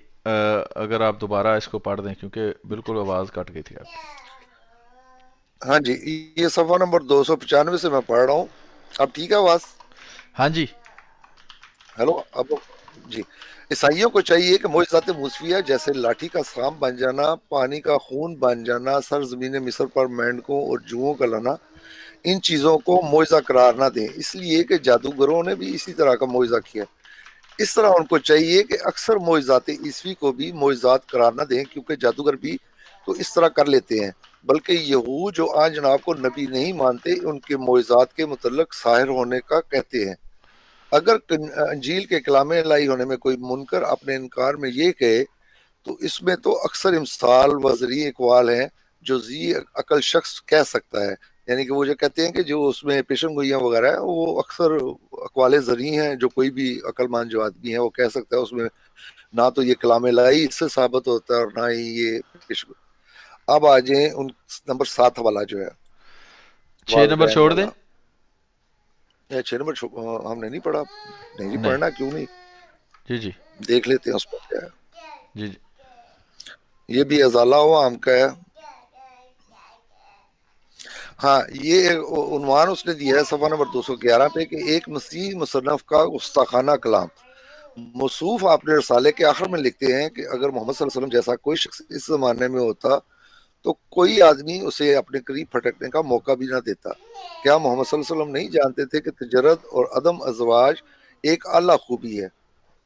اگر آپ دوبارہ اس کو پڑھ دیں کیونکہ بالکل آواز کٹ گئی تھی آپ کی۔ ہاں جی یہ صفحہ نمبر 295 سے میں پڑھ رہا ہوں، اب ٹھیک ہے آواز؟ ہاں جی ہیلو اب جی۔ عیسائیوں کو چاہیے کہ معجزات موسفیہ جیسے لاٹھی کا سام بن جانا، پانی کا خون بن جانا، سر زمین مصر پر مینڈکوں اور جوؤں کا لانا، ان چیزوں کو معجزہ قرار نہ دیں، اس لیے کہ جادوگروں نے بھی اسی طرح کا معجزہ کیا۔ اس طرح ان کو چاہیے کہ اکثر معجزات عیسوی کو بھی معجزات قرار نہ دیں، کیونکہ جادوگر بھی تو اس طرح کر لیتے ہیں، بلکہ یہود جو آن جناب کو نبی نہیں مانتے ان کے معجزات کے متعلق ساحر ہونے کا کہتے ہیں۔ اگر انجیل کے کلام الہی ہونے میں کوئی منکر اپنے انکار میں یہ کہے تو اس میں تو اکثر امثال و ذریع اقوال ہیں جو ذی عقل شخص کہہ سکتا ہے، یعنی کہ وہ جو کہتے ہیں کہ جو اس میں پیشن گوئیاں وغیرہ ہیں وہ اکثر اقوال ذریع ہیں جو کوئی بھی عقل مند جو آدمی ہے وہ کہہ سکتا ہے، اس میں نہ تو یہ کلام الہی اس سے ثابت ہوتا ہے اور نہ ہی یہ پیشن۔ اب آ جائیں ان نمبر 7 والا جو ہے 6 نمبر والدین چھوڑ دیں؟ والا، 6 نمبر ہم نے نہیں پڑھا، نہیں جی نہیں، پڑھنا کیوں نہیں، جی جی دیکھ لیتے ہیں اس پر کیا ہے۔ جی جی یہ بھی ازالہ ہوا ہم کا ہے، ہاں یہ عنوان اس نے دیا ہے صفحہ نمبر 211 پہ کہ ایک مسیح مصنف کا گستاخانہ کلام۔ موصوف آپ نے رسالے کے آخر میں لکھتے ہیں کہ اگر محمد صلی اللہ علیہ وسلم جیسا کوئی شخص اس زمانے میں ہوتا تو کوئی آدمی اسے اپنے قریب پھٹکنے کا موقع بھی نہ دیتا۔ کیا محمد صلی اللہ علیہ وسلم نہیں جانتے تھے کہ تجرد اور عدم ازواج ایک اعلیٰ خوبی ہے؟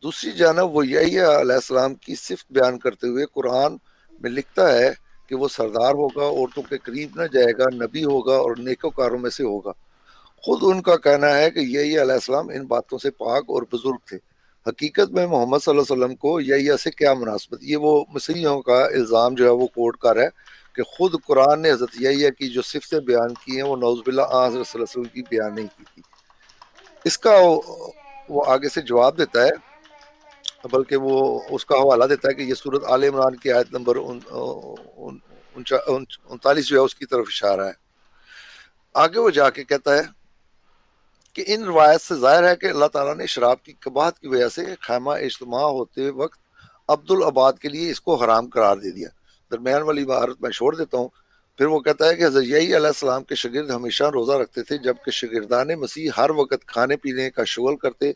دوسری جانب وہ یحییٰ علیہ السلام کی صفت بیان کرتے ہوئے قرآن میں لکھتا ہے کہ وہ سردار ہوگا، عورتوں کے قریب نہ جائے گا، نبی ہوگا اور نیکوکاروں میں سے ہوگا۔ خود ان کا کہنا ہے کہ یحییٰ علیہ السلام ان باتوں سے پاک اور بزرگ تھے۔ حقیقت میں محمد صلی اللہ علیہ وسلم کو یحییٰ سے کیا مناسبت؟ یہ وہ مسیحیوں کا الزام جو ہے وہ کوٹ کر ہے کہ خود قرآن نے حضرت یحییٰ کی جو صفتیں بیان کی ہیں وہ نعوذ باللہ حضرت صلی اللہ علیہ وسلم کی بیان نہیں کی تھی۔ اس کا وہ آگے سے جواب دیتا ہے، بلکہ وہ اس کا حوالہ دیتا ہے کہ یہ سورۃ آل عمران کی آیت نمبر 39 جو ہے اس کی طرف اشارہ ہے۔ آگے وہ جا کے کہتا ہے کہ ان روایت سے ظاہر ہے کہ اللہ تعالیٰ نے شراب کی قباحت کی وجہ سے خیمہ اجتماع ہوتے وقت عبد العباد کے لیے اس کو حرام قرار دے دیا۔ درمیان والی عبارت میں چھوڑ دیتا ہوں۔ پھر وہ کہتا ہے کہ حضرت یحییٰ علیہ السلام کے شاگرد ہمیشہ روزہ رکھتے تھے جبکہ شاگردان مسیح ہر وقت کھانے پینے کا شغل کرتے۔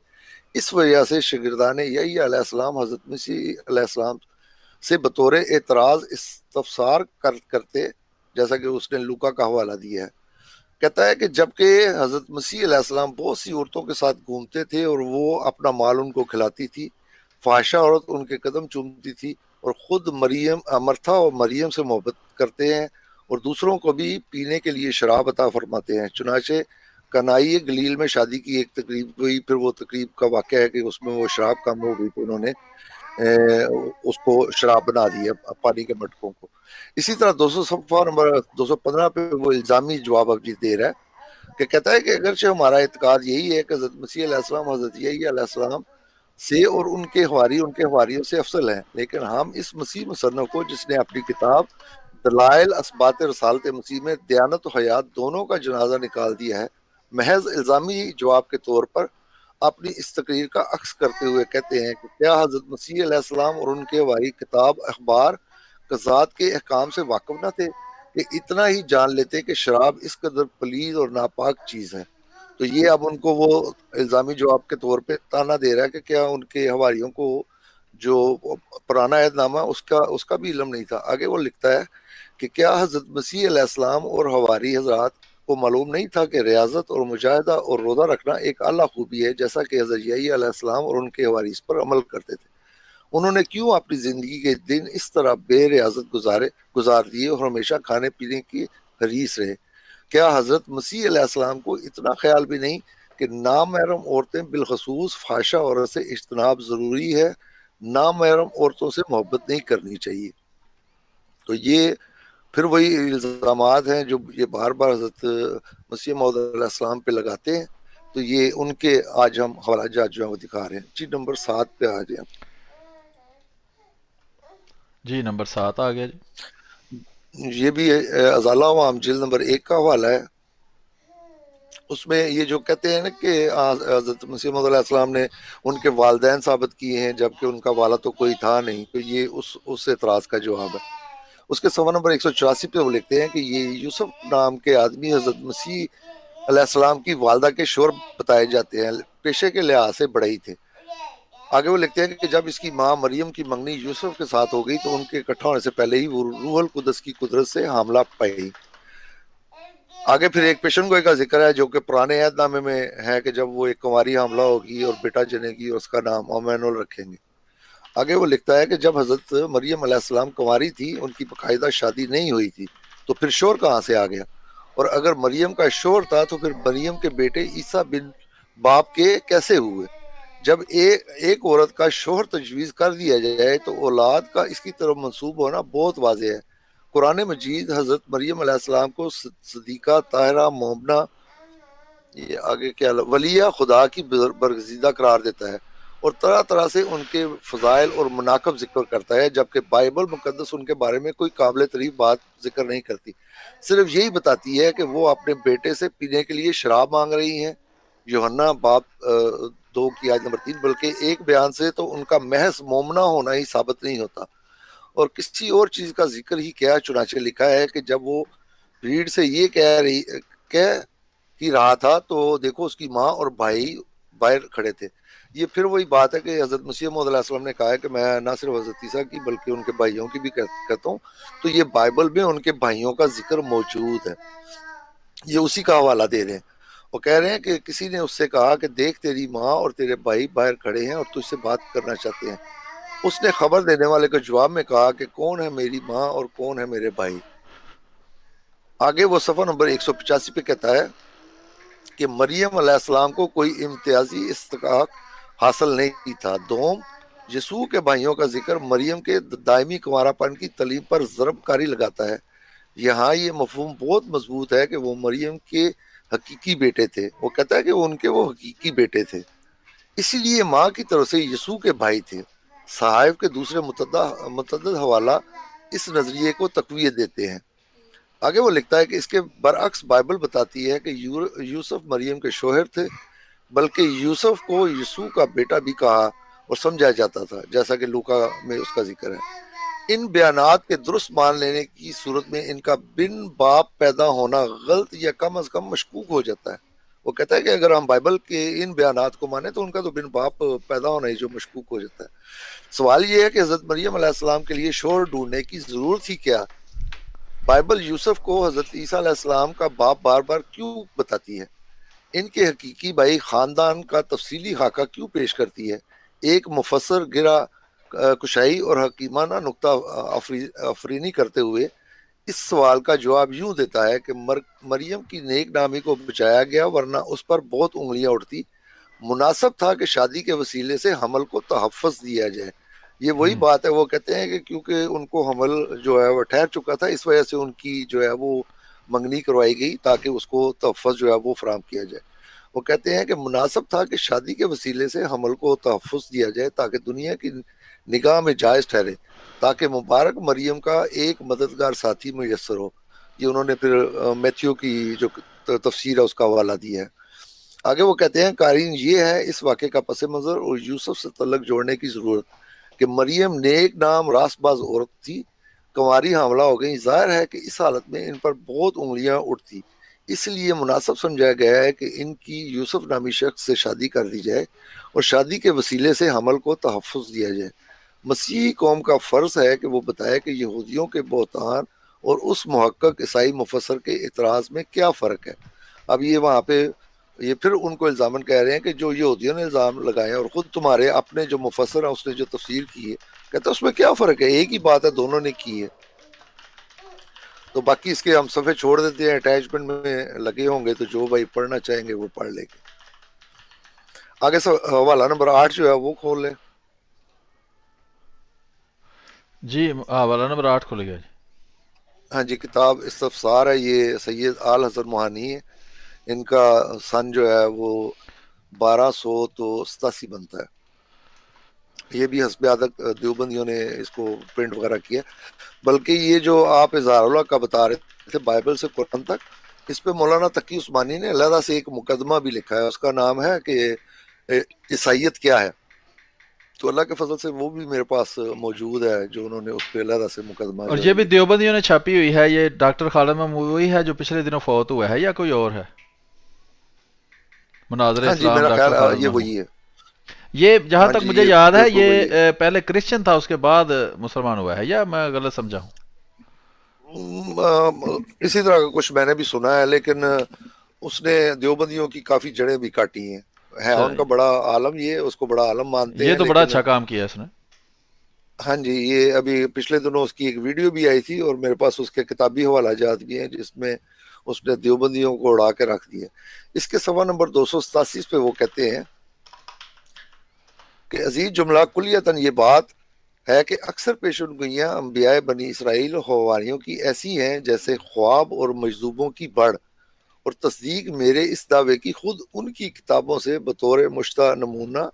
اس وجہ سے شاگردان یحییٰ علیہ السلام حضرت مسیح علیہ السلام سے بطور اعتراض استفسار کرتے، جیسا کہ اس نے لوکا کا حوالہ دیا ہے۔ کہتا ہے کہ جبکہ حضرت مسیح علیہ السلام بہت سی عورتوں کے ساتھ گھومتے تھے اور وہ اپنا مال ان کو کھلاتی تھی، فاحشہ عورت ان کے قدم چومتی تھی، اور خود مرتھا اور مریم سے محبت کرتے ہیں اور دوسروں کو بھی پینے کے لیے شراب عطا فرماتے ہیں۔ چنانچہ کنائی گلیل میں شادی کی ایک تقریب ہوئی، پھر وہ تقریب کا واقعہ ہے کہ اس میں وہ شراب کم ہو گئی تو انہوں نے اس کو شراب بنا دی ہے پانی کے مٹکوں کو۔ اسی طرح 200 صفحہ نمبر 215 پہ وہ الزامی جواب ابھی دے رہا ہے کہ کہتا ہے کہ اگرچہ ہمارا اعتقاد یہی ہے کہ حضرت مسیح علیہ السلام حضرت یحییٰ علیہ السلام سے اور ان کے حواریوں سے افضل ہیں، لیکن ہم اس مسیح مصنف کو جس نے اپنی کتاب دلائل اثبات رسالت مسیح میں دیانت و حیات دونوں کا جنازہ نکال دیا ہے، محض الزامی جواب کے طور پر اپنی اس تقریر کا عکس کرتے ہوئے کہتے ہیں کہ کیا حضرت مسیح علیہ السلام اور ان کے حواری کتاب اخبار قضات کے احکام سے واقف نہ تھے کہ اتنا ہی جان لیتے کہ شراب اس قدر پلید اور ناپاک چیز ہے؟ تو یہ اب ان کو وہ الزامی جواب کے طور پہ تانا دے رہا ہے کہ کیا ان کے حواریوں کو جو پرانا عہد نامہ اس کا بھی علم نہیں تھا۔ آگے وہ لکھتا ہے کہ کیا حضرت مسیح علیہ السلام اور حواری حضرات کو معلوم نہیں تھا کہ ریاضت اور مجاہدہ اور روزہ رکھنا ایک اعلیٰ خوبی ہے، جیسا کہ حضرت یحییٰ علیہ السلام اور ان کے حواری اس پر عمل کرتے تھے؟ انہوں نے کیوں اپنی زندگی کے دن اس طرح بے ریاضت گزار دیے اور ہمیشہ کھانے پینے کی حریص رہے؟ کیا حضرت مسیح علیہ السلام کو اتنا خیال بھی نہیں کہ نامحرم عورتیں بالخصوص فحشہ عورت سے اجتناب ضروری ہے، نامحرم عورتوں سے محبت نہیں کرنی چاہیے؟ تو یہ پھر وہی الزامات ہیں جو یہ بار بار حضرت مسیح موعود علیہ السلام پہ لگاتے ہیں۔ تو یہ ان کے آج ہم حوالہ جات جو ہیں وہ دکھا رہے ہیں۔ جی نمبر 7 پہ آ جائیں۔ جی نمبر 7 آ گیا جی۔ یہ بھی ازالہ و عام جلد نمبر 1 کا حوالہ ہے۔ اس میں یہ جو کہتے ہیں نا کہ حضرت مسیح موعود علیہ السلام نے ان کے والدین ثابت کیے ہیں جبکہ ان کا والد تو کوئی تھا نہیں، تو یہ اس اعتراض کا جواب ہے۔ اس کے صفحہ نمبر 184 پہ وہ لکھتے ہیں کہ یہ یوسف نام کے آدمی حضرت مسیح علیہ السلام کی والدہ کے شوہر بتائے جاتے ہیں، پیشے کے لحاظ سے بڑے ہی تھے۔ آگے وہ لکھتے ہیں کہ جب اس کی ماں مریم کی منگنی یوسف کے ساتھ ہو گئی تو ان کے اکٹھا ہونے سے پہلے ہی وہ روح القدس کی قدرت سے حاملہ پائی۔ آگے پھر ایک پیشن گوئی کا ذکر ہے جو کہ پرانے عہد نامے میں ہے کہ جب وہ ایک کنواری حاملہ ہوگی اور بیٹا جنے گی اور اس کا نام امانویل رکھیں گے۔ آگے وہ لکھتا ہے کہ جب حضرت مریم علیہ السلام کنواری تھی، ان کی باقاعدہ شادی نہیں ہوئی تھی، تو پھر شور کہاں سے آ گیا؟ اور اگر مریم کا شور تھا تو پھر مریم کے بیٹے عیسیٰ بن باپ کے کیسے ہوئے؟ جب ایک عورت کا شوہر تجویز کر دیا جائے تو اولاد کا اس کی طرف منسوب ہونا بہت واضح ہے۔ قرآن مجید حضرت مریم علیہ السلام کو صدیقہ، طاہرہ، مومنہ، یہ آگے کیا ولیہ خدا کی برگزیدہ قرار دیتا ہے، اور طرح طرح سے ان کے فضائل اور مناقب ذکر کرتا ہے، جبکہ بائبل مقدس ان کے بارے میں کوئی قابل تعریف بات ذکر نہیں کرتی، صرف یہی بتاتی ہے کہ وہ اپنے بیٹے سے پینے کے لیے شراب مانگ رہی ہیں، یوحنا باب 2 کی آیت نمبر 3۔ بلکہ ایک بیان سے تو ان کا محض مومنہ ہونا ہی ثابت نہیں ہوتا، اور کسی اور چیز کا ذکر ہی کیا، چنانچہ لکھا ہے کہ جب وہ بھیڑ سے یہ کہہ ہی رہا تھا تو دیکھو اس کی ماں اور بھائی باہر کھڑے تھے۔ یہ پھر وہی بات ہے کہ حضرت مسیح موعود علیہ السلام نے کہا ہے کہ میں نہ صرف حضرت عیسیٰ کی بلکہ ان کے بھائیوں کی بھی کہتا ہوں، تو یہ بائبل میں ان کے بھائیوں کا ذکر موجود ہے، یہ اسی کا حوالہ دے رہے ہیں، وہ کہہ رہے ہیں کہ کسی نے اس سے کہا کہ دیکھ تیری ماں اور تیرے بھائی باہر کھڑے ہیں اور تجھ سے بات کرنا چاہتے ہیں۔ اس نے خبر دینے والے کو جواب میں کہا کہ کون ہے میری ماں اور کون ہے میرے بھائی؟ آگے وہ صفحہ نمبر 185 پہ کہتا ہے کہ مریم علیہ السلام کو کوئی امتیازی استحقاق حاصل نہیں تھا۔ دوم، یسوع کے بھائیوں کا ذکر مریم کے دائمی کنوارا پن کی تعلیم پر ضرب کاری لگاتا ہے۔ یہاں یہ مفہوم بہت مضبوط ہے کہ وہ مریم کے حقیقی بیٹے تھے، وہ کہتا ہے کہ ان کے وہ حقیقی بیٹے تھے، اسی لیے ماں کی طرف سے یسوع کے بھائی تھے۔ صحائف کے دوسرے متعدد حوالہ اس نظریے کو تقویت دیتے ہیں۔ آگے وہ لکھتا ہے کہ اس کے برعکس بائبل بتاتی ہے کہ یوسف مریم کے شوہر تھے، بلکہ یوسف کو یسوع کا بیٹا بھی کہا اور سمجھا جاتا تھا، جیسا کہ لوکا میں اس کا ذکر ہے۔ ان بیانات کے درست مان لینے کی صورت میں ان کا بن باپ پیدا ہونا غلط یا کم از کم مشکوک ہو جاتا ہے۔ وہ کہتا ہے کہ اگر ہم بائبل کے ان بیانات کو مانیں تو ان کا تو بن باپ پیدا ہونا ہی جو مشکوک ہو جاتا ہے۔ سوال یہ ہے کہ حضرت مریم علیہ السلام کے لیے شوہر ڈھونڈنے کی ضرورت ہی کیا؟ بائبل یوسف کو حضرت عیسیٰ علیہ السلام کا باپ بار بار کیوں بتاتی ہے؟ ان کے حقیقی بھائی خاندان کا تفصیلی خاکہ کیوں پیش کرتی ہے؟ ایک مفسر گرا کشائی اور حکیمانہ نقطہ افرینی کرتے ہوئے اس سوال کا جواب یوں دیتا ہے کہ مریم کی نیک نامی کو بچایا گیا، ورنہ اس پر بہت انگلیاں اٹھتی، مناسب تھا کہ شادی کے وسیلے سے حمل کو تحفظ دیا جائے۔ یہ وہی بات ہے، وہ کہتے ہیں کہ کیونکہ ان کو حمل جو ہے وہ ٹھہر چکا تھا، اس وجہ سے ان کی جو ہے وہ منگنی کروائی گئی تاکہ اس کو تحفظ جو ہے وہ فراہم کیا جائے۔ وہ کہتے ہیں کہ مناسب تھا کہ شادی کے وسیلے سے حمل کو تحفظ دیا جائے تاکہ دنیا کی نگاہ میں جائز ٹھہرے، تاکہ مبارک مریم کا ایک مددگار ساتھی میسر ہو۔ یہ انہوں نے پھر میتھیو کی جو تفسیر ہے اس کا حوالہ دیا ہے۔ آگے وہ کہتے ہیں قارئین یہ ہے اس واقعے کا پس منظر اور یوسف سے تعلق جوڑنے کی ضرورت کہ مریم نیک نام راست باز عورت تھی، کنواری حاملہ ہو گئی، ظاہر ہے کہ اس حالت میں ان پر بہت انگلیاں اٹھتی، اس لیے مناسب سمجھا گیا ہے کہ ان کی یوسف نامی شخص سے شادی کر دی جائے اور شادی کے وسیلے سے حمل کو تحفظ دیا جائے۔ مسیحی قوم کا فرض ہے کہ وہ بتائے کہ یہودیوں کے بہتان اور اس محقق عیسائی مفسر کے اعتراض میں کیا فرق ہے۔ اب یہ وہاں پہ یہ پھر ان کو الزامن کہہ رہے ہیں کہ جو یہودیوں نے الزام لگائے ہیں اور خود تمہارے اپنے جو مفسر ہیں اس نے جو تفسیر کی ہے، کہتے ہیں اس میں کیا فرق ہے، ایک ہی بات ہے، دونوں نے کی ہے۔ تو باقی اس کے ہم صفحے چھوڑ دیتے ہیں، اٹیچمنٹ میں لگے ہوں گے تو جو بھائی پڑھنا چاہیں گے وہ پڑھ لیں گے۔ آگے حوالہ نمبر 8 جو ہے وہ کھول لیں۔ جی حوالہ نمبر 8 کھل گیا جی۔ ہاں جی، کتاب استفسار ہے، یہ سید آل حسن موہانی ہے، ان کا سن جو ہے وہ 1287 بنتا ہے۔ یہ بھی حسب عادت دیوبندیوں نے اس کو پرنٹ وغیرہ کیا، بلکہ یہ جو آپ اظہار اللہ کا بتا رہے تھے بائبل سے قرآن تک، اس پہ مولانا تقی عثمانی نے علیحدہ سے ایک مقدمہ بھی لکھا ہے، اس کا نام ہے کہ عیسائیت کیا ہے، تو اللہ کے فضل سے وہ بھی میرے پاس موجود ہے جو انہوں نے اس پہ علیحدہ سے مقدمہ اور جو ہے یہ بھی لکھا۔ دیوبندیوں نے چھاپی ہوئی ہے، یہ ڈاکٹر خالد محمود وہی ہے جو پچھلے دنوں فوت ہوا ہے یا کوئی اور ہے؟ مناظر ہاں جی، اسلام میرا ڈاکٹر خیال خالد یہ محمود، وہی ہے۔ یہ جہاں ہاں تک جی، مجھے یہ یاد ہے بالکل وہی ہے۔ یہ پہلے کرسچن تھا، اس کے بعد مسلمان ہوا ہے، یا میں غلط سمجھا ہوں؟ اسی طرح کا کچھ میں نے بھی سنا ہے، لیکن اس نے دیوبندیوں کی کافی جڑیں بھی کاٹی ہیں، ہے ان چلیے، کا بڑا عالم، یہ اس کو بڑا عالم مانتے یہ ہیں، تو بڑا لیکن اچھا کام کیا اس نے۔ ہاں جی، یہ ابھی پچھلے دنوں اس کی ایک ویڈیو بھی آئی تھی اور میرے پاس اس کے کتابی حوالہ جات بھی ہیں جس میں اس نے دیوبندیوں کو اڑا کے رکھ دیا. اس کے صفحہ نمبر 287 پہ وہ کہتے ہیں کہ عزیز جملہ کلیتاً یہ بات ہے کہ اکثر پیشن گوئیاں انبیاء بنی اسرائیل و حواریوں کی ایسی ہیں جیسے خواب اور مجذوبوں کی بڑھ، اور تصدیق میرے اس دعوے کی خود ان کی کتابوں سے بطور مشتہ نمونہ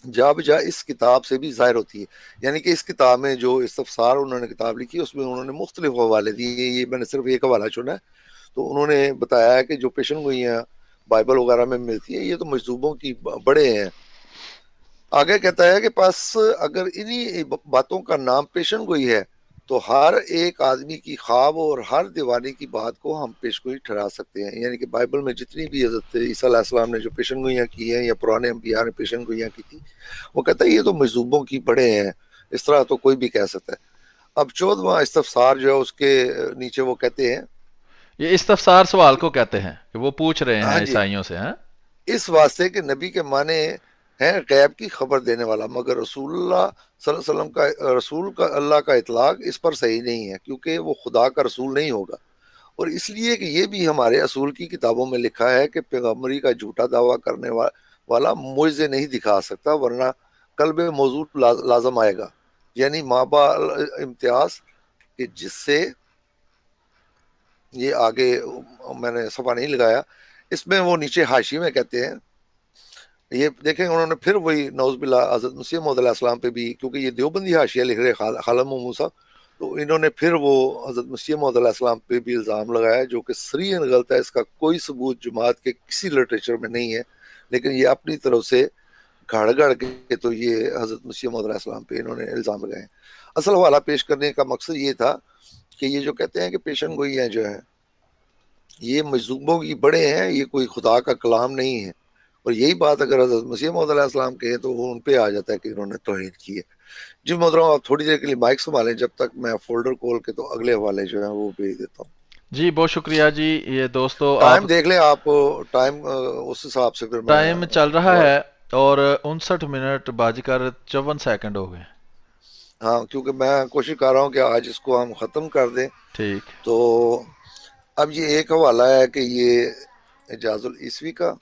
جا بجا اس کتاب سے بھی ظاہر ہوتی ہے. یعنی کہ اس کتاب میں جو استفسار انہوں نے کتاب لکھی اس میں انہوں نے مختلف حوالے دیے، یہ میں نے صرف ایک حوالہ چنا ہے. تو انہوں نے بتایا ہے کہ جو پیشن گوئیاں بائبل وغیرہ میں ملتی ہیں یہ تو مجذوبوں کی بڑے ہیں. آگے کہتا ہے کہ پس اگر انہی باتوں کا نام پیشن گوئی ہے تو ہر ایک آدمی کی خواب اور ہر دیوانے کی بات کو ہم پیش گوئی ٹھہرا سکتے ہیں. یعنی کہ بائبل میں جتنی بھی حضرت عیسیٰ علیہ السلام نے جو پیشن گوئیاں کی ہیں یا پرانے انبیاء نے پیشن گوئیاں کی تھی، وہ کہتا ہے یہ تو مجذوبوں کی بڑے ہیں، اس طرح تو کوئی بھی کہہ سکتا ہے. اب 14واں استفسار جو ہے اس کے نیچے وہ کہتے ہیں، یہ استفسار سوال کو کہتے ہیں کہ وہ پوچھ رہے ہاں ہیں جی، عیسائیوں سے. ہیں اس واسطے کہ نبی کے معنی ہیں غیب کی خبر دینے والا، مگر رسول اللہ صلی اللہ علیہ وسلم کا رسول کا اللہ کا اطلاق اس پر صحیح نہیں ہے کیونکہ وہ خدا کا رسول نہیں ہوگا، اور اس لیے کہ یہ بھی ہمارے اصول کی کتابوں میں لکھا ہے کہ پیغمبری کا جھوٹا دعویٰ کرنے والا معجزے نہیں دکھا سکتا ورنہ قلب موضوع لازم آئے گا. یعنی مابا امتیاز کہ جس سے یہ آگے میں نے صفحہ نہیں لگایا، اس میں وہ نیچے حاشی میں کہتے ہیں، یہ دیکھیں انہوں نے پھر وہی نعوذ باللہ حضرت مسیح موعود علیہ السلام پہ بھی، کیونکہ یہ دیوبندی حاشیہ لکھ رہے خالم و موسیٰ، تو انہوں نے پھر وہ حضرت مسیح موعود علیہ السلام پہ بھی الزام لگایا جو کہ صریحاً غلط ہے. اس کا کوئی ثبوت جماعت کے کسی لٹریچر میں نہیں ہے، لیکن یہ اپنی طرف سے گھڑ گھڑ کے تو یہ حضرت مسیح موعود علیہ السلام پہ انہوں نے الزام لگائے. اصل حوالہ پیش کرنے کا مقصد یہ تھا کہ یہ جو کہتے ہیں کہ پیشن گوئیاں جو ہے یہ مجذوبوں کی بڑے ہیں، یہ کوئی خدا کا کلام نہیں ہے. اور یہی بات اگر حضرت مسیح موعود علیہ السلام کہیں تو وہ ان پہ آ جاتا ہے کہ انہوں نے توہین کی ہے. جی محترم، آپ تھوڑی دیر کے لیے مائک سنبھالیں جب تک میں فولڈر کھول کے تو اگلے حوالے جو ہیں وہ بھیج دیتا ہوں. جی بہت شکریہ جی. یہ دوستو آپ ٹائم دیکھ لیں آپ، ٹائم اس حساب سے پھر میں ٹائم چل رہا تھوڑا، ہے اور 59 منٹ بج کر 54 سیکنڈ ہو گئے. ہاں کیونکہ میں کوشش کر رہا ہوں کہ آج اس کو ہم ختم کر دیں. ٹھیک. تو اب یہ ایک حوالہ ہے کہ یہ اعجاز العیسوی کا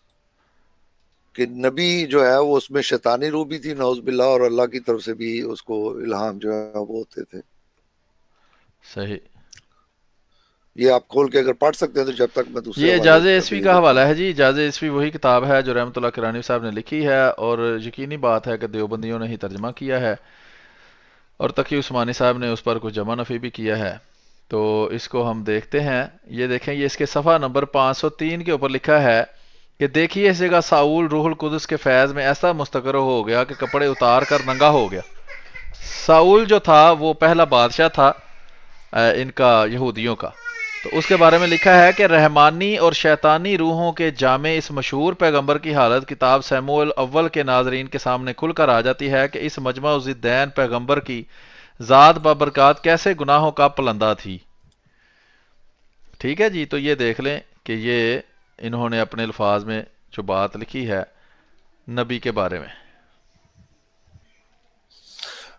کہ نبی جو ہے وہ اس میں شیطانی روح بھی تھی نعوذ باللہ، اور اللہ کی طرف سے بھی اس کو الہام جو ہے وہ ہوتے تھے. صحیح. یہ آپ کھول کے اگر پڑھ سکتے ہیں تو جب تک میں دوسرے یہ حوالے اعجاز پہ عیسوی بھیج کا دیتا حوالہ ہوں. ہے جی. اعجاز عیسوی وہی کتاب ہے جو رحمت اللہ کرانی صاحب نے لکھی ہے، اور یقینی بات ہے کہ دیوبندیوں نے ہی ترجمہ کیا ہے اور تقی عثمانی صاحب نے اس پر کچھ جمع نفی بھی کیا ہے. تو اس کو ہم دیکھتے ہیں. یہ دیکھیں، یہ اس کے صفحہ نمبر 503 کے اوپر لکھا ہے کہ دیکھیے اس جگہ ساؤل روح القدس کے فیض میں ایسا مستقر ہو گیا کہ کپڑے اتار کر ننگا ہو گیا. ساؤل جو تھا وہ پہلا بادشاہ تھا ان کا، یہودیوں کا. تو اس کے بارے میں لکھا ہے کہ رحمانی اور شیطانی روحوں کے جامع اس مشہور پیغمبر کی حالت کتاب سیموئل اول کے ناظرین کے سامنے کھل کر آ جاتی ہے کہ اس مجمع الزدین پیغمبر کی ذات بابرکات کیسے گناہوں کا پلندہ تھی. ٹھیک ہے جی. تو یہ دیکھ لیں کہ یہ انہوں نے اپنے الفاظ میں جو بات لکھی ہے نبی کے بارے میں.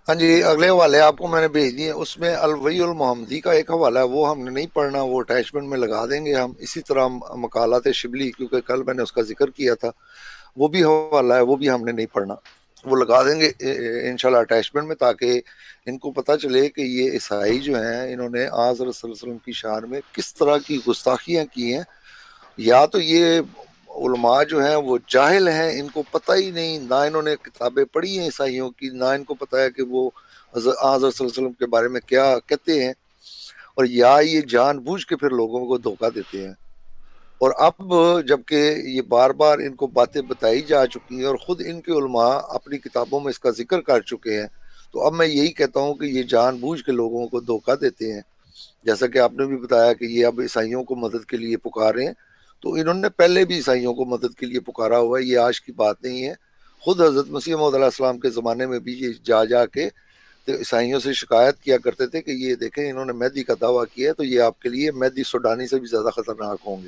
ہاں جی، اگلے حوالے آپ کو میں نے بھیج دیے. اس میں الوحی المحمدی کا ایک حوالہ ہے، وہ ہم نے نہیں پڑھنا، وہ اٹیچمنٹ میں لگا دیں گے ہم. اسی طرح مقالات شبلی، کیونکہ کل میں نے اس کا ذکر کیا تھا، وہ بھی حوالہ ہے، وہ بھی ہم نے نہیں پڑھنا، وہ لگا دیں گے انشاءاللہ اٹیچمنٹ میں، تاکہ ان کو پتہ چلے کہ یہ عیسائی جو ہیں انہوں نے آج صلی اللہ علیہ وسلم کی شان میں کس طرح کی گستاخیاں کی ہیں. یا تو یہ علماء جو ہیں وہ جاہل ہیں، ان کو پتہ ہی نہیں، نہ انہوں نے کتابیں پڑھی ہیں عیسائیوں کی، نہ ان کو پتہ ہے کہ وہ حضرت صلی اللہ علیہ وسلم کے بارے میں کیا کہتے ہیں، اور یا یہ جان بوجھ کے پھر لوگوں کو دھوکہ دیتے ہیں. اور اب جبکہ یہ بار بار ان کو باتیں بتائی جا چکی ہیں اور خود ان کے علماء اپنی کتابوں میں اس کا ذکر کر چکے ہیں، تو اب میں یہی کہتا ہوں کہ یہ جان بوجھ کے لوگوں کو دھوکہ دیتے ہیں. جیسا کہ آپ نے بھی بتایا کہ یہ اب عیسائیوں کو مدد کے لیے پکارے ہیں، تو انہوں نے پہلے بھی عیسائیوں کو مدد کے لیے پکارا ہوا ہے، یہ آج کی بات نہیں ہے. خود حضرت مسیح موعود علیہ السلام کے زمانے میں بھی یہ جا جا کے تو عیسائیوں سے شکایت کیا کرتے تھے کہ یہ دیکھیں انہوں نے مہدی کا دعویٰ کیا ہے، تو یہ آپ کے لیے مہدی سوڈانی سے بھی زیادہ خطرناک ہوں گے.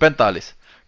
45।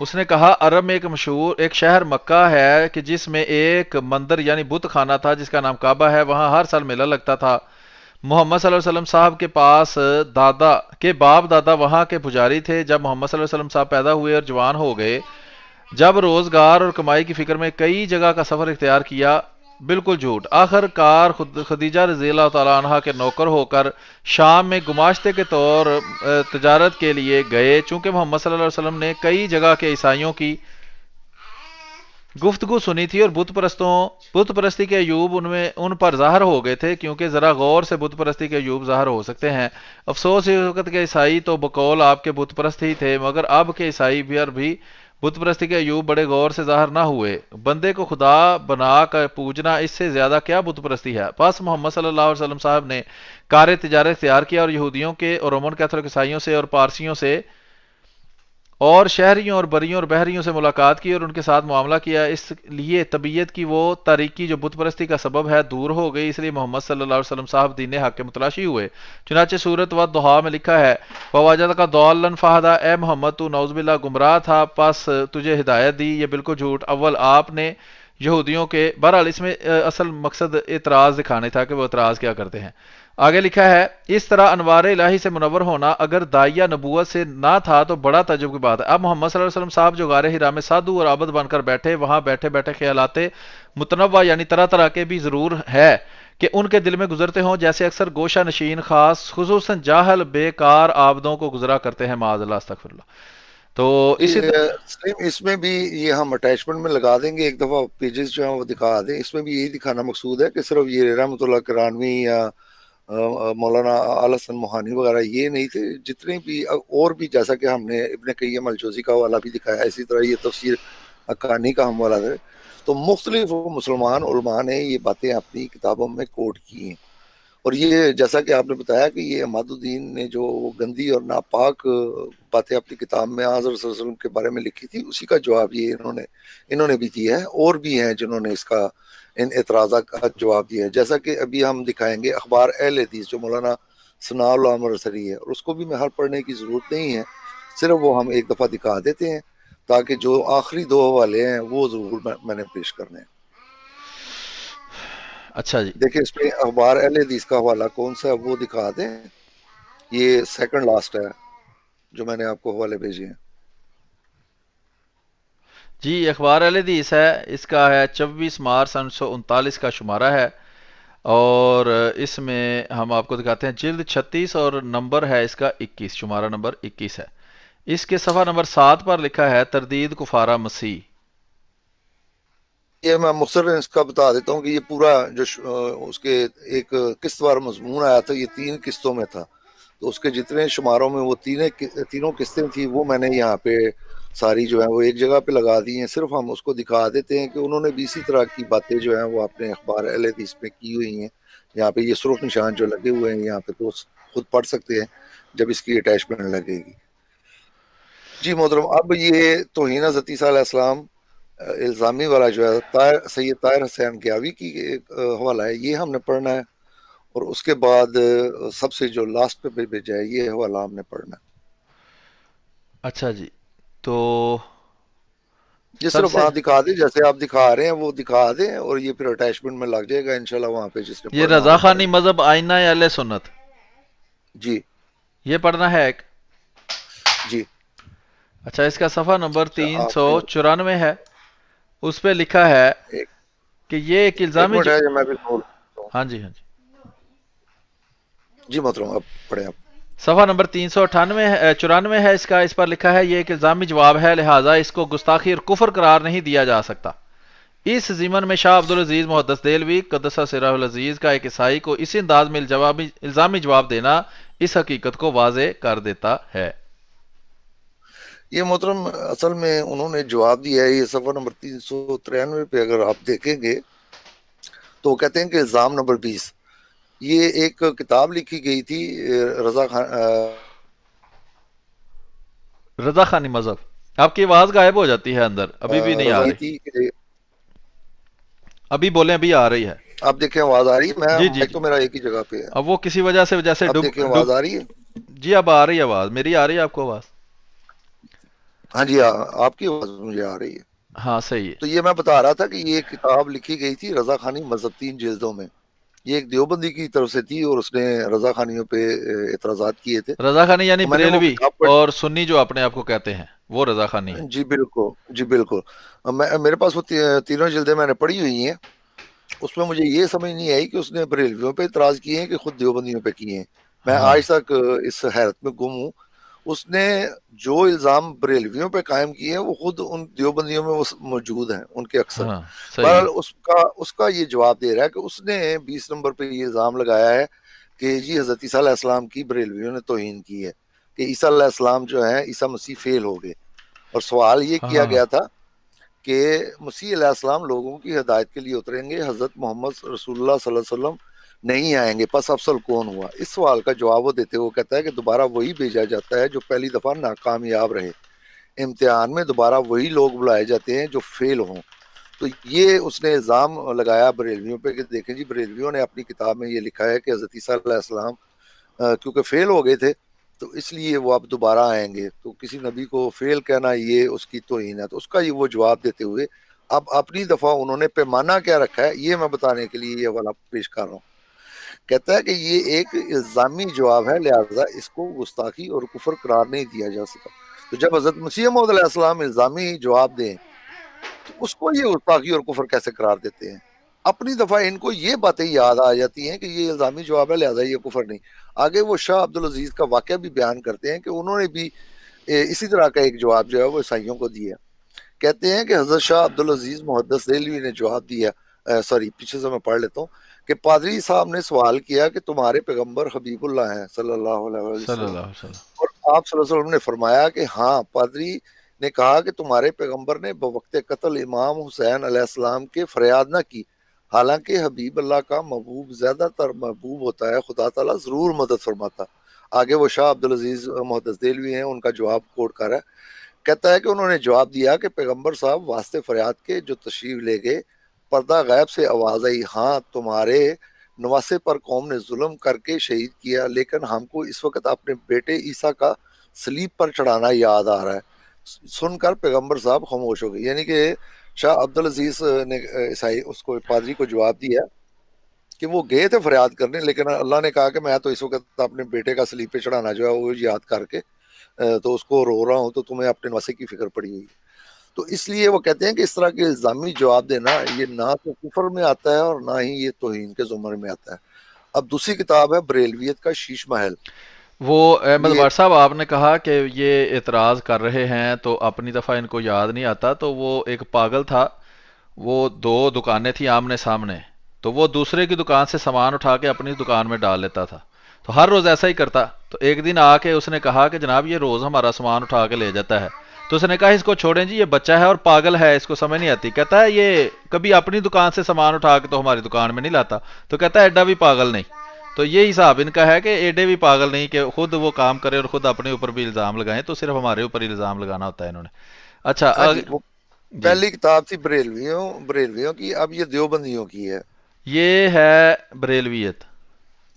اس نے کہا عرب میں ایک شہر مکہ ہے کہ جس میں ایک مندر یعنی بت خانہ تھا جس کا نام کعبہ ہے، وہاں ہر سال میلہ لگتا تھا۔ محمد صلی اللہ علیہ وسلم صاحب کے پاس دادا کے باپ دادا وہاں کے پجاری تھے۔ جب محمد صلی اللہ علیہ وسلم صاحب پیدا ہوئے اور جوان ہو گئے، جب روزگار اور کمائی کی فکر میں کئی جگہ کا سفر اختیار کیا، بالکل جھوٹ، آخر کار خدیجہ رضی اللہ تعالی عنہ کے نوکر ہو کر شام میں گماشتے کے طور تجارت کے لیے گئے۔ چونکہ محمد صلی اللہ علیہ وسلم نے کئی جگہ کے عیسائیوں کی گفتگو سنی تھی اور بت پرستی کے عیوب ان پر ظاہر ہو گئے تھے، کیونکہ ذرا غور سے بت پرستی کے عیوب ظاہر ہو سکتے ہیں۔ افسوس اس وقت کے عیسائی تو بقول آپ کے بت پرست ہی تھے، مگر اب کے عیسائی بھی بت پرستی کے عیوب بڑے غور سے ظاہر نہ ہوئے۔ بندے کو خدا بنا کر پوجنا اس سے زیادہ کیا بت پرستی ہے؟ بس محمد صلی اللہ علیہ وسلم صاحب نے کار تجارت اختیار کیا اور یہودیوں کے اور رومن کیتھولک عیسائیوں سے اور پارسیوں سے اور شہریوں اور بریوں اور بحریوں سے ملاقات کی اور ان کے ساتھ معاملہ کیا۔ اس لیے طبیعت کی وہ تاریکی جو بت پرستی کا سبب ہے دور ہو گئی، اس لیے محمد صلی اللہ علیہ وسلم صاحب دین حق کے متلاشی ہوئے۔ چنانچہ سورۃ والضحیٰ میں لکھا ہے وَوَجَدَكَ ضَالًّا فَہَدَىٰ، اے محمد تو نعوذ باللہ گمراہ تھا پس تجھے ہدایت دی۔ یہ بالکل جھوٹ، اول آپ نے یہودیوں کے، بہرحال اس میں اصل مقصد اعتراض دکھانے تھا کہ وہ اعتراض کیا کرتے ہیں۔ آگے لکھا ہے اس طرح انوار الہی سے منور ہونا اگر داعیہ نبوت سے نہ تھا تو بڑا تعجب کی بات ہے۔ اب محمد صلی اللہ علیہ وسلم صاحب جو غار حرا میں سادھو اور عابد بن کر بیٹھے، وہاں بیٹھے بیٹھے خیالات متنوع یعنی طرح طرح کے بھی ضرور ہے کہ ان کے دل میں گزرتے ہوں، جیسے اکثر گوشہ نشین خاص خصوصاً جاہل بیکار عابدوں کو گزرا کرتے ہیں، معاذ اللہ استغفر اللہ۔ تو اسی اس میں بھی یہ ہم اٹیچمنٹ میں لگا دیں گے، ایک دفعہ پیجز جو ہیں وہ دکھا دیں۔ اس میں بھی یہی دکھانا مقصود ہے کہ صرف یہ رحمۃ اللہ کرانوی یا مولانا اعلی حسن موہانی وغیرہ یہ نہیں تھے، جتنے بھی اور بھی، جیسا کہ ہم نے ابن قیم الجوزی کا حوالہ بھی دکھایا، اسی طرح یہ تفسیر حقانی کا ہم حوالہ دے، تو مختلف مسلمان علماء نے یہ باتیں اپنی کتابوں میں کوٹ کی ہیں۔ اور یہ جیسا کہ آپ نے بتایا کہ یہ عماد الدین نے جو گندی اور ناپاک باتیں اپنی کتاب میں حضرت صلی اللہ علیہ وسلم کے بارے میں لکھی تھی، اسی کا جواب یہ انہوں نے بھی دیا ہے، اور بھی ہیں جنہوں نے اس کا ان اعتراضات کا جواب دیا ہے، جیسا کہ ابھی ہم دکھائیں گے اخبار اہل حدیث جو مولانا ثناء اللہ مرسری ہے، اور اس کو بھی میں ہر پڑھنے کی ضرورت نہیں ہے، صرف وہ ہم ایک دفعہ دکھا دیتے ہیں تاکہ جو آخری دو حوالے ہیں وہ ضرور میں نے پیش کرنے ہیں۔ اچھا جی، دیکھیں اس میں اخبار اہل حدیث کا حوالہ کون سا ہے وہ دکھا دیں، یہ سیکنڈ لاسٹ ہے جو میں نے آپ کو حوالے بھیجے ہیں۔ جی اخبار اہل حدیث ہے، اس کا ہے 24 مارچ 1939 کا شمارہ ہے، اور اس میں ہم آپ کو دکھاتے ہیں جلد 36 اور نمبر ہے اس کا 21، شمارہ نمبر 21 ہے۔ اس کے صفحہ نمبر 7 پر لکھا ہے تردید کفارہ مسیح۔ یہ میں مختصر اس کا بتا دیتا ہوں کہ یہ پورا جو اس کے ایک قسط وار مضمون آیا تھا، یہ 3 قسطوں میں تھا، تو اس کے جتنے شماروں میں وہ تینوں قسطیں تھیں وہ میں نے یہاں پہ ساری جو ہیں وہ ایک جگہ پہ لگا دی ہیں، صرف ہم اس کو دکھا دیتے ہیں کہ انہوں نے بھی اسی طرح کی باتیں جو ہیں وہ اپنے اخبار اہل حدیث میں کی ہوئی ہیں۔ یہاں پہ یہ سرخ نشان جو لگے ہوئے ہیں یہاں پہ تو خود پڑھ سکتے ہیں جب اس کی اٹیچمنٹ لگے گی۔ جی محترم، اب یہ توہین حضرت عیسیٰ علیہ السلام الزامی والا جو ہے سید طاہر حسین گیاوی کی حوالہ ہے، یہ ہم نے پڑھنا ہے، اور اس کے بعد سب سے جو لاسٹ پہ بھیجا ہے یہ حوالہ ہم نے پڑھنا ہے۔ اچھا جی، تو یہ صرف وہاں دکھا دیں جیسے آپ دکھا رہے ہیں وہ دکھا دیں، اور یہ پھر اٹیچمنٹ میں لگ جائے گا انشاءاللہ وہاں پہ جس نے یہ رضا خانی مذہب آئینہ اہل سنت، جی یہ پڑھنا ہے ایک۔ جی اچھا، اس کا صفحہ نمبر 394 ہے، اس پہ لکھا ہے کہ یہ ایک الزامی ہاں جی جی محترم اب پڑھیں آپ۔ صفحہ نمبر 394 ہے اس کا، اس پر لکھا ہے یہ ایک الزامی جواب ہے، لہٰذا اس کو گستاخی اور کفر قرار نہیں دیا جا سکتا۔ اس ضمن میں شاہ عبدالعزیز محدث دہلوی قدس سرہ العزیز کا ایک عیسائی کو اس انداز میں الزامی جواب دینا اس حقیقت کو واضح کر دیتا ہے۔ یہ محترم اصل میں انہوں نے جواب دیا ہے، یہ صفحہ نمبر 393 پہ اگر آپ دیکھیں گے تو کہتے ہیں کہ الزام نمبر 20، یہ ایک کتاب لکھی گئی تھی رضا خانی مذہب۔ آپ کی آواز غائب ہو جاتی ہے اندر، ابھی بھی نہیں آ رہی، ابھی بولیں، ابھی آ رہی ہے۔ آپ دیکھیں آواز آ رہی ہے؟ جی تو میرا ایک ہی جگہ پہ ہے، اب وہ کسی وجہ سے جیسے دیکھیں آواز آ رہی ہے؟ جی اب آ رہی ہے آواز، میری آ رہی ہے آپ کو آواز؟ ہاں جی، آپ کی آواز مجھے آ رہی ہے. ہاں صحیح ہے. تو یہ میں بتا رہا تھا کہ یہ کتاب لکھی گئی تھی رضا خانی مذہب 3 جلدوں میں. یہ ایک دیوبندی کی طرف سے تھی اور اس نے رضا خانیوں پہ اعتراضات کیے تھے. رضا خانی یعنی تو میں نے وہ بریلوی کتاب پڑھ. اور سنی جو اپنے آپ کو کہتے ہیں وہ رضا خانی ہے. جی بالکل، جی بالکل. میرے پاس وہ تینوں جلدیں میں نے پڑھی ہوئی ہیں. اس میں مجھے یہ سمجھ نہیں آئی کہ اس نے بریلویوں پہ اعتراض کیے ہیں کہ خود دیوبندیوں پہ کیے ہیں. میں ہاں آج تک اس حیرت میں گم ہوں. اس نے جو الزام بریلویوں پہ قائم کیے ہیں وہ خود ان دیوبندیوں میں موجود ہیں ان کے اکثر. ہاں صحیح ہے. بہرحال اس کا یہ جواب دے رہا ہے کہ اس نے 20 نمبر پہ یہ الزام لگایا ہے کہ جی حضرت عیسیٰ علیہ السلام کی بریلویوں نے توہین کی ہے، کہ عیسیٰ علیہ السلام جو ہیں عیسیٰ مسیح فیل ہو گئے. اور سوال یہ ہاں کیا ہاں گیا تھا کہ مسیح علیہ السلام لوگوں کی ہدایت کے لیے اتریں گے، حضرت محمد رسول اللہ صلی اللہ علیہ وسلم نہیں آئیں گے، پس افضل کون ہوا. اس سوال کا جواب وہ دیتے ہوئے کہتا ہے کہ دوبارہ وہی بھیجا جاتا ہے جو پہلی دفعہ ناکامیاب رہے. امتحان میں دوبارہ وہی لوگ بلائے جاتے ہیں جو فیل ہوں. تو یہ اس نے الزام لگایا بریلویوں پہ کہ دیکھیں جی بریلویوں نے اپنی کتاب میں یہ لکھا ہے کہ حضرت عیسیٰ علیہ السلام کیونکہ فیل ہو گئے تھے تو اس لیے وہ اب دوبارہ آئیں گے. تو کسی نبی کو فیل کہنا یہ اس کی توہین ہے. تو اس کا یہ وہ جواب دیتے ہوئے اب اپنی دفعہ انہوں نے پیمانہ کیا رکھا ہے یہ میں بتانے کے لیے یہ حوالہ پیش کر رہا ہوں. کہتا ہے کہ یہ ایک الزامی جواب ہے، لہذا اس کو گستاخی اور کفر قرار نہیں دیا جا سکتا. تو جب حضرت مسیح موعود علیہ السلام الزامی جواب دیں تو اس کو یہ گستاخی اور کفر کیسے قرار دیتے ہیں؟ اپنی دفعہ ان کو یہ باتیں یاد آ جاتی ہیں کہ یہ الزامی جواب ہے لہذا یہ کفر نہیں. آگے وہ شاہ عبدالعزیز کا واقعہ بھی بیان کرتے ہیں کہ انہوں نے بھی اسی طرح کا ایک جواب جو ہے وہ عیسائیوں کو دیا. کہتے ہیں کہ حضرت شاہ عبدالعزیز محدث دہلوی نے جواب دیا، سوری پیچھے سے میں پڑھ لیتا ہوں، کہ پادری صاحب نے سوال کیا کہ تمہارے پیغمبر حبیب اللہ ہیں صلی اللہ علیہ صلی وسلم، اللہ علیہ وسلم. اور آپ صلی اللہ علیہ وسلم نے فرمایا کہ ہاں. پادری نے کہا کہ تمہارے پیغمبر نے بوقت قتل امام حسین علیہ السلام کے فریاد نہ کی، حالانکہ حبیب اللہ کا محبوب زیادہ تر محبوب ہوتا ہے، خدا تعالیٰ ضرور مدد فرماتا. آگے وہ شاہ عبدالعزیز محدث دہلوی ہیں، ان کا جواب کوٹ کر ہے. کہتا ہے کہ انہوں نے جواب دیا کہ پیغمبر صاحب واسطے فریاد کے جو تشریف لے گئے، پردہ غیب سے آواز آئی، ہاں تمہارے نواسے پر قوم نے ظلم کر کے شہید کیا، لیکن ہم کو اس وقت اپنے بیٹے عیسیٰ کا سلیب پر چڑھانا یاد آ رہا ہے. سن کر پیغمبر صاحب خاموش ہو گئے. یعنی کہ شاہ عبدالعزیز نے عیسائی اس کو پادری کو جواب دیا کہ وہ گئے تھے فریاد کرنے، لیکن اللہ نے کہا کہ میں تو اس وقت اپنے بیٹے کا سلیب پہ چڑھانا جو ہے وہ یاد کر کے تو اس کو رو رہا ہوں، تو تمہیں اپنے نواسے کی فکر پڑی ہوئی. تو اس لیے وہ کہتے ہیں کہ اس طرح کے الزامی جواب دینا یہ نہ تو کفر میں آتا ہے اور نہ ہی یہ توہین کے زمرے میں آتا ہے. اب دوسری کتاب ہے بریلویت کا شیش محل. وہ احمد یہ بٹ صاحب آپ نے کہا کہ یہ اعتراض کر رہے ہیں تو اپنی دفعہ ان کو یاد نہیں آتا، تو وہ ایک پاگل تھا، وہ دو دکانیں تھیں آمنے سامنے، تو وہ دوسرے کی دکان سے سامان اٹھا کے اپنی دکان میں ڈال لیتا تھا. تو ہر روز ایسا ہی کرتا. تو ایک دن آ کے اس نے کہا کہ جناب یہ روز ہمارا سامان اٹھا کے لے جاتا ہے. تو اس نے کہا اس کو چھوڑیں جی، یہ بچہ ہے اور پاگل ہے، اس کو سمجھ نہیں آتی. کہتا ہے یہ کبھی اپنی دکان سے سامان اٹھا کے تو ہماری دکان میں نہیں لاتا. تو کہتا ہے ایڈا بھی پاگل نہیں. تو یہ حساب ان کا ہے کہ ایڈے بھی پاگل نہیں کہ خود وہ کام کرے اور خود اپنے اوپر بھی الزام لگائیں، تو صرف ہمارے اوپر ہی الزام لگانا ہوتا ہے انہوں نے. اچھا ہاں جی، وہ جی پہلی کتاب تھی بریلویوں کی، اب یہ دیوبندیوں کی ہے. یہ ہے بریلویت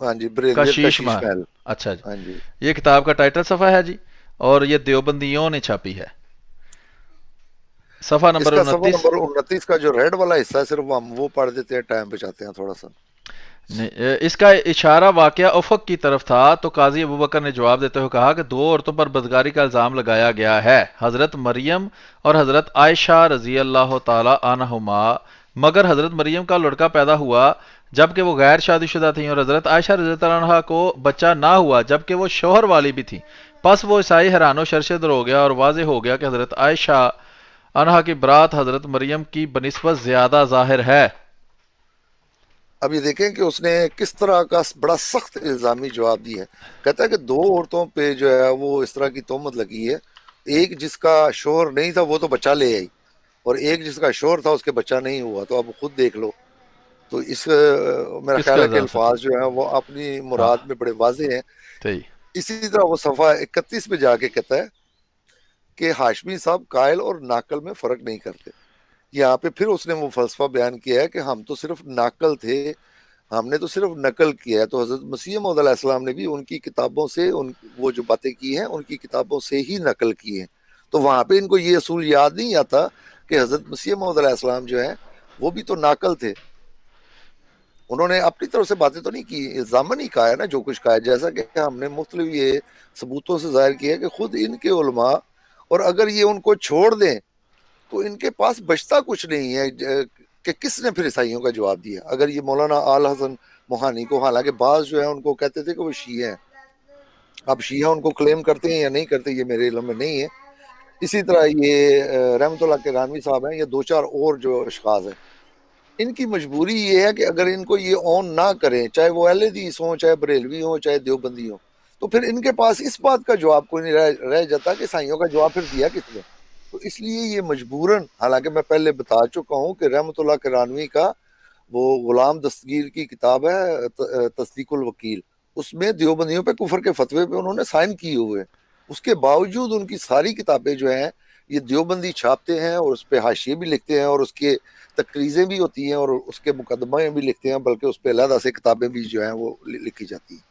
ہاں جی، کا بریلویت کا شیش شیش محل. محل. اچھا جی، ہاں جی، یہ کتاب کا ٹائٹل صفحہ ہے جی، اور یہ دیوبندیوں نے چھاپی ہے. صفحہ اس نمبر کا صفحہ 29. نمبر 29 کا جو ریڈ والا حصہ ہے صرف ہم وہ پڑھ دیتے ہیں، ٹائم بچاتے ہیں تھوڑا سا. اس کا اشارہ واقعہ افق کی طرف تھا. تو قاضی ابوبکر نے جواب دیتے ہوئے کہا کہ دو عورتوں پر بدکاری کا الزام لگایا گیا ہے، حضرت مریم اور حضرت عائشہ رضی اللہ تعالی عنہما، مگر حضرت مریم کا لڑکا پیدا ہوا جبکہ وہ غیر شادی شدہ تھیں، اور حضرت عائشہ رضی اللہ عنہا کو بچہ نہ ہوا جبکہ وہ شوہر والی بھی تھیں. پس وہ عیسائی حیران و شرشر ہو گیا اور واضح ہو گیا کہ حضرت عائشہ عنہا کی برات حضرت مریم کی بنسبت زیادہ ظاہر ہے. اب یہ دیکھیں کہ اس نے کس طرح کا بڑا سخت الزامی جواب دیا ہے. کہتا ہے کہ دو عورتوں پہ جو ہے وہ اس طرح کی تہمت لگی ہے، ایک جس کا شوہر نہیں تھا وہ تو بچہ لے آئی، اور ایک جس کا شوہر تھا اس کے بچہ نہیں ہوا. تو اب خود دیکھ لو. تو اس میرا کس کا خیال ہے کہ الزام سچ؟ الفاظ جو ہیں وہ اپنی ہاں مراد میں بڑے واضح ہیں. صحیح. اسی طرح وہ صفحہ 31 پہ جا کے کہتا ہے کہ ہاشمی صاحب قائل اور ناقل میں فرق نہیں کرتے. یہاں پہ پھر اس نے وہ فلسفہ بیان کیا ہے کہ ہم تو صرف ناقل تھے، ہم نے تو صرف نقل کیا ہے. تو حضرت مسیح موعود علیہ السلام نے بھی ان کی کتابوں سے وہ جو باتیں کی ہیں ان کی کتابوں سے ہی نقل کی ہیں. تو وہاں پہ ان کو یہ اصول یاد نہیں آتا کہ حضرت مسیح موعود علیہ السلام جو ہیں وہ بھی تو ناقل تھے، انہوں نے اپنی طرف سے باتیں تو نہیں کی، الزامن ہی کہا ہے نا جو کچھ کہا ہے، جیسا کہ ہم نے مختلف یہ ثبوتوں سے ظاہر کیا ہے کہ خود ان کے علماء، اور اگر یہ ان کو چھوڑ دیں تو ان کے پاس بچتا کچھ نہیں ہے کہ کس نے پھر عیسائیوں کا جواب دیا. اگر یہ مولانا آل حسن موہانی کو، حالانکہ بعض جو ہے ان کو کہتے تھے کہ وہ شیعہ ہیں، اب شیعہ ان کو کلیم کرتے ہیں یا نہیں کرتے یہ میرے علم میں نہیں ہے. اسی طرح یہ رحمت اللہ کے رانوی صاحب ہیں، یہ دو چار اور جو اشخاص ہیں، ان کی مجبوری یہ ہے کہ اگر ان کو یہ اون نہ کریں، چاہے وہ اہل حدیث ہوں، چاہے بریلوی ہوں، چاہے دیوبندی ہوں، تو پھر ان کے پاس اس بات کا جواب کوئی نہیں رہ جاتا کہ عیسائیوں کا جواب پھر دیا کس نے. تو اس لیے یہ مجبوراً، حالانکہ میں پہلے بتا چکا ہوں کہ رحمت اللہ کرانوی کا وہ غلام دستگیر کی کتاب ہے تصدیق الوکیل، اس میں دیوبندیوں پہ کفر کے فتوے پہ انہوں نے سائن کیے ہوئے، اس کے باوجود ان کی ساری کتابیں جو ہیں یہ دیوبندی چھاپتے ہیں اور اس پہ حاشیے بھی لکھتے ہیں اور اس کے تقریزیں بھی ہوتی ہیں اور اس کے مقدمے بھی لکھتے ہیں، بلکہ اس پہ علیحدہ سے کتابیں بھی جو ہیں وہ لکھی جاتی ہیں.